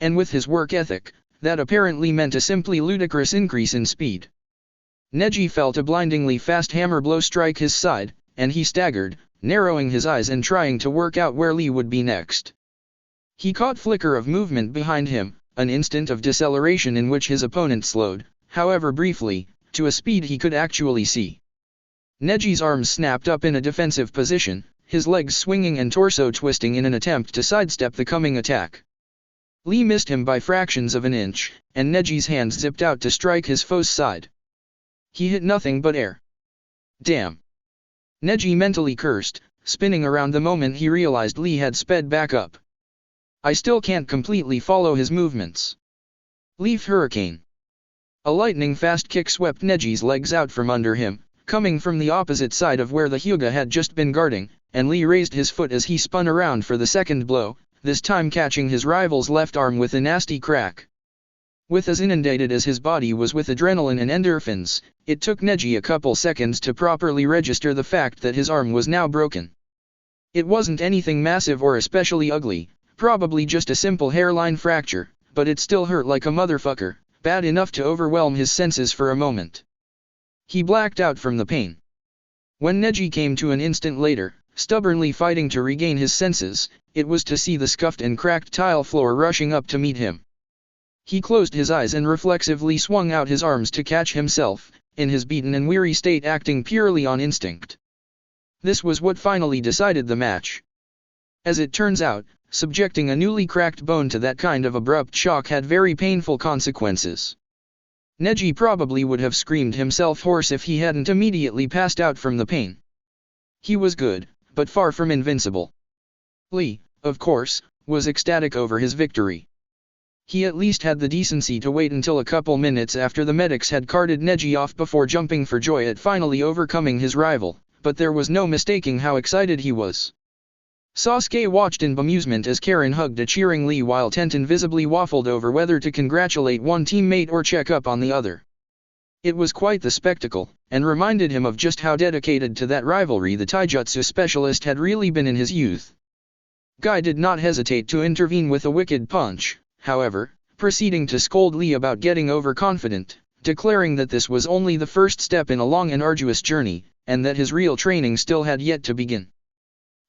And with his work ethic, that apparently meant a simply ludicrous increase in speed. Neji felt a blindingly fast hammer blow strike his side, and he staggered, narrowing his eyes and trying to work out where Lee would be next. He caught flicker of movement behind him, an instant of deceleration in which his opponent slowed, however briefly, to a speed he could actually see. Neji's arms snapped up in a defensive position, his legs swinging and torso twisting in an attempt to sidestep the coming attack. Lee missed him by fractions of an inch, and Neji's hands zipped out to strike his foe's side. He hit nothing but air. Damn! Neji mentally cursed, spinning around the moment he realized Lee had sped back up. I still can't completely follow his movements. Leaf Hurricane. A lightning-fast kick swept Neji's legs out from under him, coming from the opposite side of where the Hyuga had just been guarding, and Lee raised his foot as he spun around for the second blow, this time catching his rival's left arm with a nasty crack. With as inundated as his body was with adrenaline and endorphins, it took Neji a couple seconds to properly register the fact that his arm was now broken. It wasn't anything massive or especially ugly, probably just a simple hairline fracture, but it still hurt like a motherfucker, bad enough to overwhelm his senses for a moment. He blacked out from the pain. When Neji came to an instant later, stubbornly fighting to regain his senses, it was to see the scuffed and cracked tile floor rushing up to meet him. He closed his eyes and reflexively swung out his arms to catch himself, in his beaten and weary state acting purely on instinct. This was what finally decided the match. As it turns out, subjecting a newly cracked bone to that kind of abrupt shock had very painful consequences. Neji probably would have screamed himself hoarse if he hadn't immediately passed out from the pain. He was good, but far from invincible. Lee, of course, was ecstatic over his victory. He at least had the decency to wait until a couple minutes after the medics had carted Neji off before jumping for joy at finally overcoming his rival, but there was no mistaking how excited he was. Sasuke watched in bemusement as Karen hugged a cheering Lee while Tenten visibly waffled over whether to congratulate one teammate or check up on the other. It was quite the spectacle, and reminded him of just how dedicated to that rivalry the taijutsu specialist had really been in his youth. Guy did not hesitate to intervene with a wicked punch, however, proceeding to scold Lee about getting overconfident, declaring that this was only the first step in a long and arduous journey, and that his real training still had yet to begin.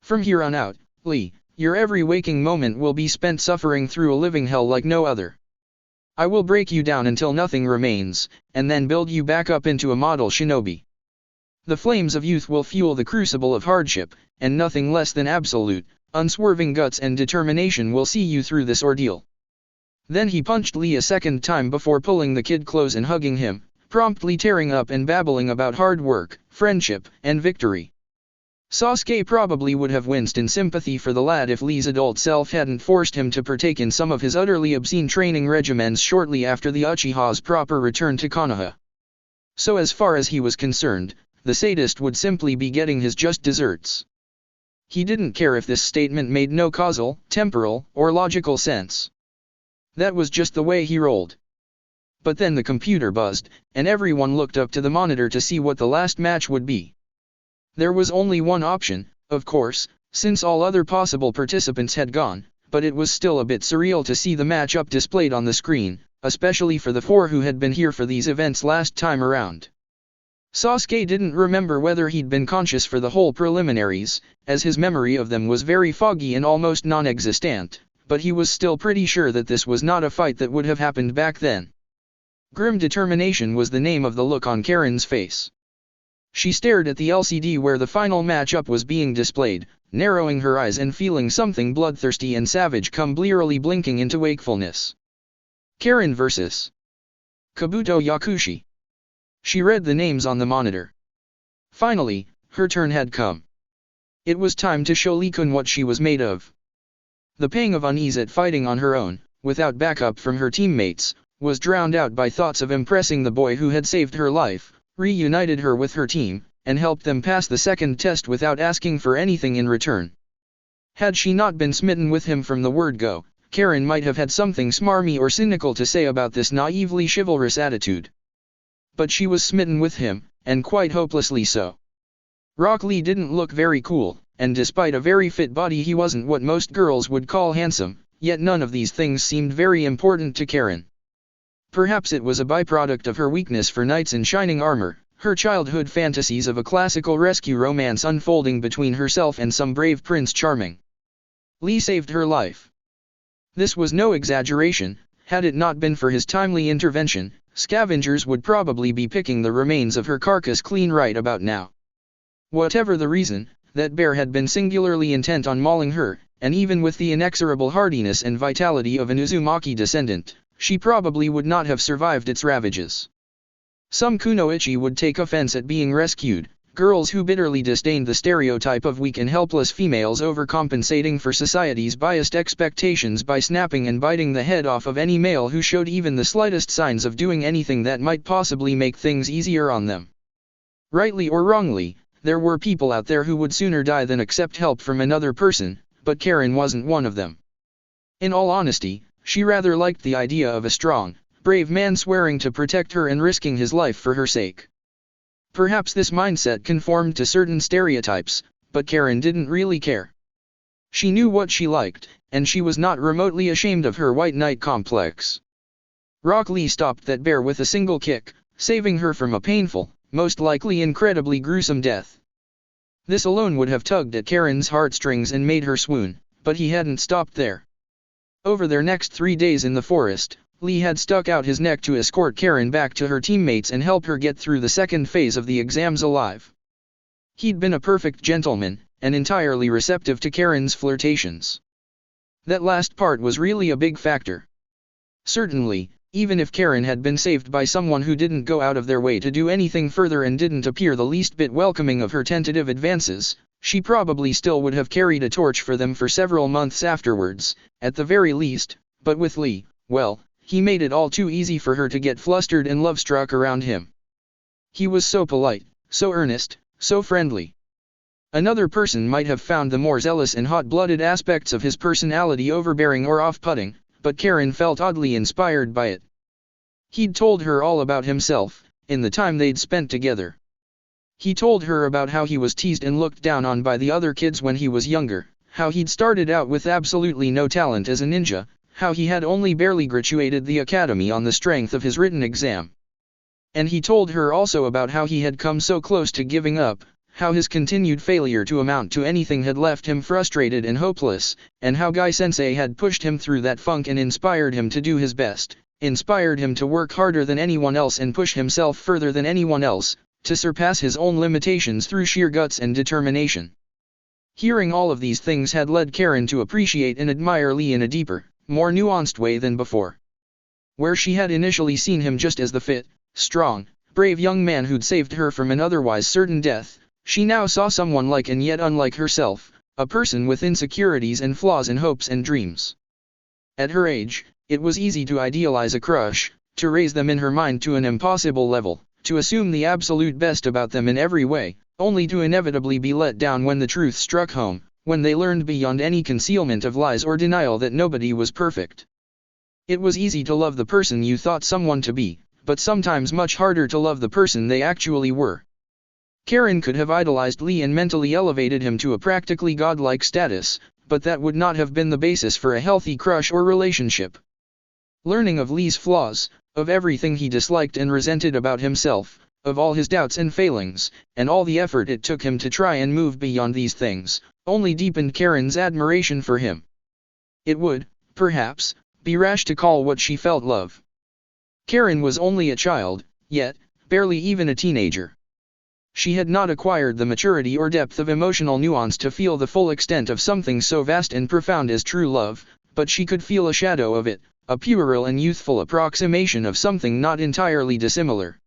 From here on out, Lee, your every waking moment will be spent suffering through a living hell like no other. I will break you down until nothing remains, and then build you back up into a model shinobi. The flames of youth will fuel the crucible of hardship, and nothing less than absolute, unswerving guts and determination will see you through this ordeal. Then he punched Lee a second time before pulling the kid close and hugging him, promptly tearing up and babbling about hard work, friendship, and victory. Sasuke probably would have winced in sympathy for the lad if Lee's adult self hadn't forced him to partake in some of his utterly obscene training regimens shortly after the Uchiha's proper return to Konoha. So as far as he was concerned, the sadist would simply be getting his just desserts. He didn't care if this statement made no causal, temporal, or logical sense. That was just the way he rolled. But then the computer buzzed, and everyone looked up to the monitor to see what the last match would be. There was only one option, of course, since all other possible participants had gone, but it was still a bit surreal to see the matchup displayed on the screen, especially for the four who had been here for these events last time around. Sasuke didn't remember whether he'd been conscious for the whole preliminaries, as his memory of them was very foggy and almost non-existent, but he was still pretty sure that this was not a fight that would have happened back then. Grim determination was the name of the look on Karen's face. She stared at the LCD where the final matchup was being displayed, narrowing her eyes and feeling something bloodthirsty and savage come blearily blinking into wakefulness. Karen vs. Kabuto Yakushi. She read the names on the monitor. Finally, her turn had come. It was time to show Lee-kun what she was made of. The pang of unease at fighting on her own, without backup from her teammates, was drowned out by thoughts of impressing the boy who had saved her life, reunited her with her team, and helped them pass the second test without asking for anything in return. Had she not been smitten with him from the word go, Karen might have had something smarmy or cynical to say about this naively chivalrous attitude. But she was smitten with him, and quite hopelessly so. Rock Lee didn't look very cool, and despite a very fit body he wasn't what most girls would call handsome, yet none of these things seemed very important to Karen. Perhaps it was a byproduct of her weakness for knights in shining armor, her childhood fantasies of a classical rescue romance unfolding between herself and some brave Prince Charming. Lee saved her life. This was no exaggeration. Had it not been for his timely intervention, scavengers would probably be picking the remains of her carcass clean right about now. Whatever the reason, that bear had been singularly intent on mauling her, and even with the inexorable hardiness and vitality of an Uzumaki descendant, she probably would not have survived its ravages. Some kunoichi would take offense at being rescued, girls who bitterly disdained the stereotype of weak and helpless females overcompensating for society's biased expectations by snapping and biting the head off of any male who showed even the slightest signs of doing anything that might possibly make things easier on them. Rightly or wrongly, there were people out there who would sooner die than accept help from another person, but Karen wasn't one of them. In all honesty, she rather liked the idea of a strong, brave man swearing to protect her and risking his life for her sake. Perhaps this mindset conformed to certain stereotypes, but Karen didn't really care. She knew what she liked, and she was not remotely ashamed of her white knight complex. Rock Lee stopped that bear with a single kick, saving her from a painful, most likely incredibly gruesome death. This alone would have tugged at Karen's heartstrings and made her swoon, but he hadn't stopped there. Over their next 3 days in the forest, Lee had stuck out his neck to escort Karen back to her teammates and help her get through the second phase of the exams alive. He'd been a perfect gentleman, and entirely receptive to Karen's flirtations. That last part was really a big factor. Certainly, even if Karen had been saved by someone who didn't go out of their way to do anything further and didn't appear the least bit welcoming of her tentative advances, she probably still would have carried a torch for them for several months afterwards, at the very least, but with Lee, well, he made it all too easy for her to get flustered and love-struck around him. He was so polite, so earnest, so friendly. Another person might have found the more zealous and hot-blooded aspects of his personality overbearing or off-putting, but Karen felt oddly inspired by it. He'd told her all about himself, in the time they'd spent together. He told her about how he was teased and looked down on by the other kids when he was younger, how he'd started out with absolutely no talent as a ninja, how he had only barely graduated the academy on the strength of his written exam. And he told her also about how he had come so close to giving up, how his continued failure to amount to anything had left him frustrated and hopeless, and how Guy-sensei had pushed him through that funk and inspired him to do his best, inspired him to work harder than anyone else and push himself further than anyone else, to surpass his own limitations through sheer guts and determination. Hearing all of these things had led Karen to appreciate and admire Lee in a deeper, more nuanced way than before. Where she had initially seen him just as the fit, strong, brave young man who'd saved her from an otherwise certain death, she now saw someone like and yet unlike herself, a person with insecurities and flaws and hopes and dreams. At her age, it was easy to idealize a crush, to raise them in her mind to an impossible level, to assume the absolute best about them in every way, only to inevitably be let down when the truth struck home, when they learned beyond any concealment of lies or denial that nobody was perfect. It was easy to love the person you thought someone to be, but sometimes much harder to love the person they actually were. Karen could have idolized Lee and mentally elevated him to a practically godlike status, but that would not have been the basis for a healthy crush or relationship. Learning of Lee's flaws, of everything he disliked and resented about himself, of all his doubts and failings, and all the effort it took him to try and move beyond these things, only deepened Karen's admiration for him. It would, perhaps, be rash to call what she felt love. Karen was only a child, yet, barely even a teenager. She had not acquired the maturity or depth of emotional nuance to feel the full extent of something so vast and profound as true love, but she could feel a shadow of it, a puerile and youthful approximation of something not entirely dissimilar.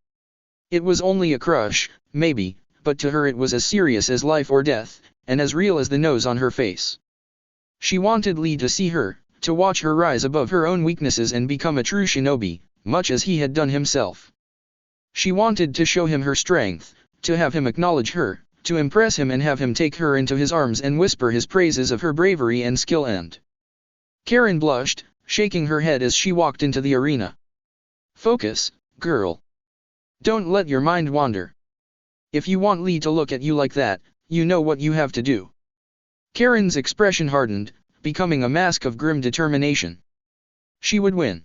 It was only a crush, maybe, but to her it was as serious as life or death, and as real as the nose on her face. She wanted Lee to see her, to watch her rise above her own weaknesses and become a true shinobi, much as he had done himself. She wanted to show him her strength, to have him acknowledge her, to impress him and have him take her into his arms and whisper his praises of her bravery and skill and. Karen blushed, shaking her head as she walked into the arena. Focus, girl. Don't let your mind wander. If you want Lee to look at you like that, you know what you have to do. Karen's expression hardened, becoming a mask of grim determination. She would win.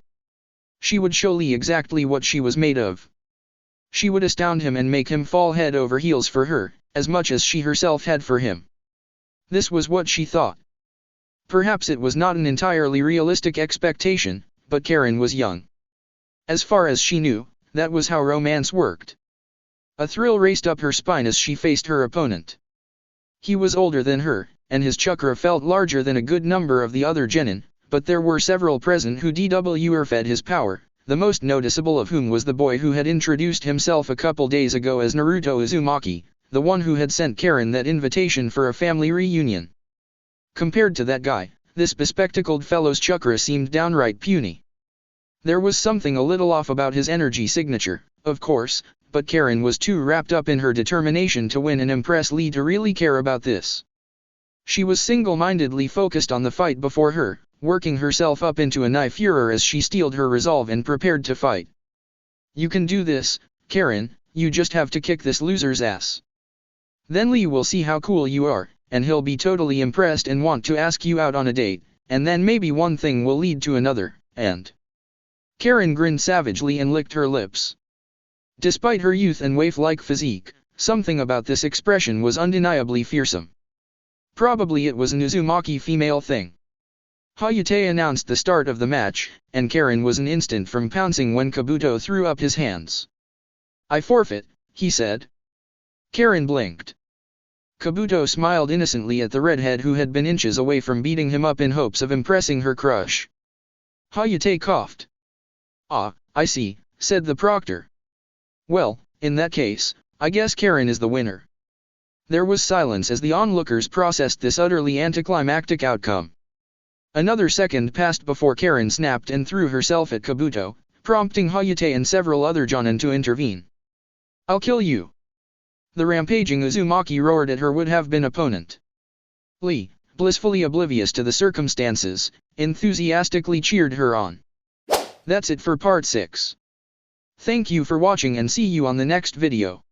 She would show Lee exactly what she was made of. She would astound him and make him fall head over heels for her, as much as she herself had for him. This was what she thought. Perhaps it was not an entirely realistic expectation, but Karen was young. As far as she knew, that was how romance worked. A thrill raced up her spine as she faced her opponent. He was older than her, and his chakra felt larger than a good number of the other genin, but there were several present who fed his power, the most noticeable of whom was the boy who had introduced himself a couple days ago as Naruto Uzumaki, the one who had sent Karen that invitation for a family reunion. Compared to that guy, this bespectacled fellow's chakra seemed downright puny. There was something a little off about his energy signature, of course, but Karen was too wrapped up in her determination to win and impress Lee to really care about this. She was single-mindedly focused on the fight before her, working herself up into a knife furor as she steeled her resolve and prepared to fight. You can do this, Karen, you just have to kick this loser's ass. Then Lee will see how cool you are, and he'll be totally impressed and want to ask you out on a date, and then maybe one thing will lead to another, and... Karen grinned savagely and licked her lips. Despite her youth and waif-like physique, something about this expression was undeniably fearsome. Probably it was an Uzumaki female thing. Hayate announced the start of the match, and Karen was an instant from pouncing when Kabuto threw up his hands. I forfeit, he said. Karen blinked. Kabuto smiled innocently at the redhead who had been inches away from beating him up in hopes of impressing her crush. Hayate coughed. Ah, I see, said the proctor. Well, in that case, I guess Karen is the winner. There was silence as the onlookers processed this utterly anticlimactic outcome. Another second passed before Karen snapped and threw herself at Kabuto, prompting Hayate and several other jonin to intervene. I'll kill you. The rampaging Uzumaki roared at her would-have-been opponent. Lee, blissfully oblivious to the circumstances, enthusiastically cheered her on. That's it for part 6. Thank you for watching and see you on the next video.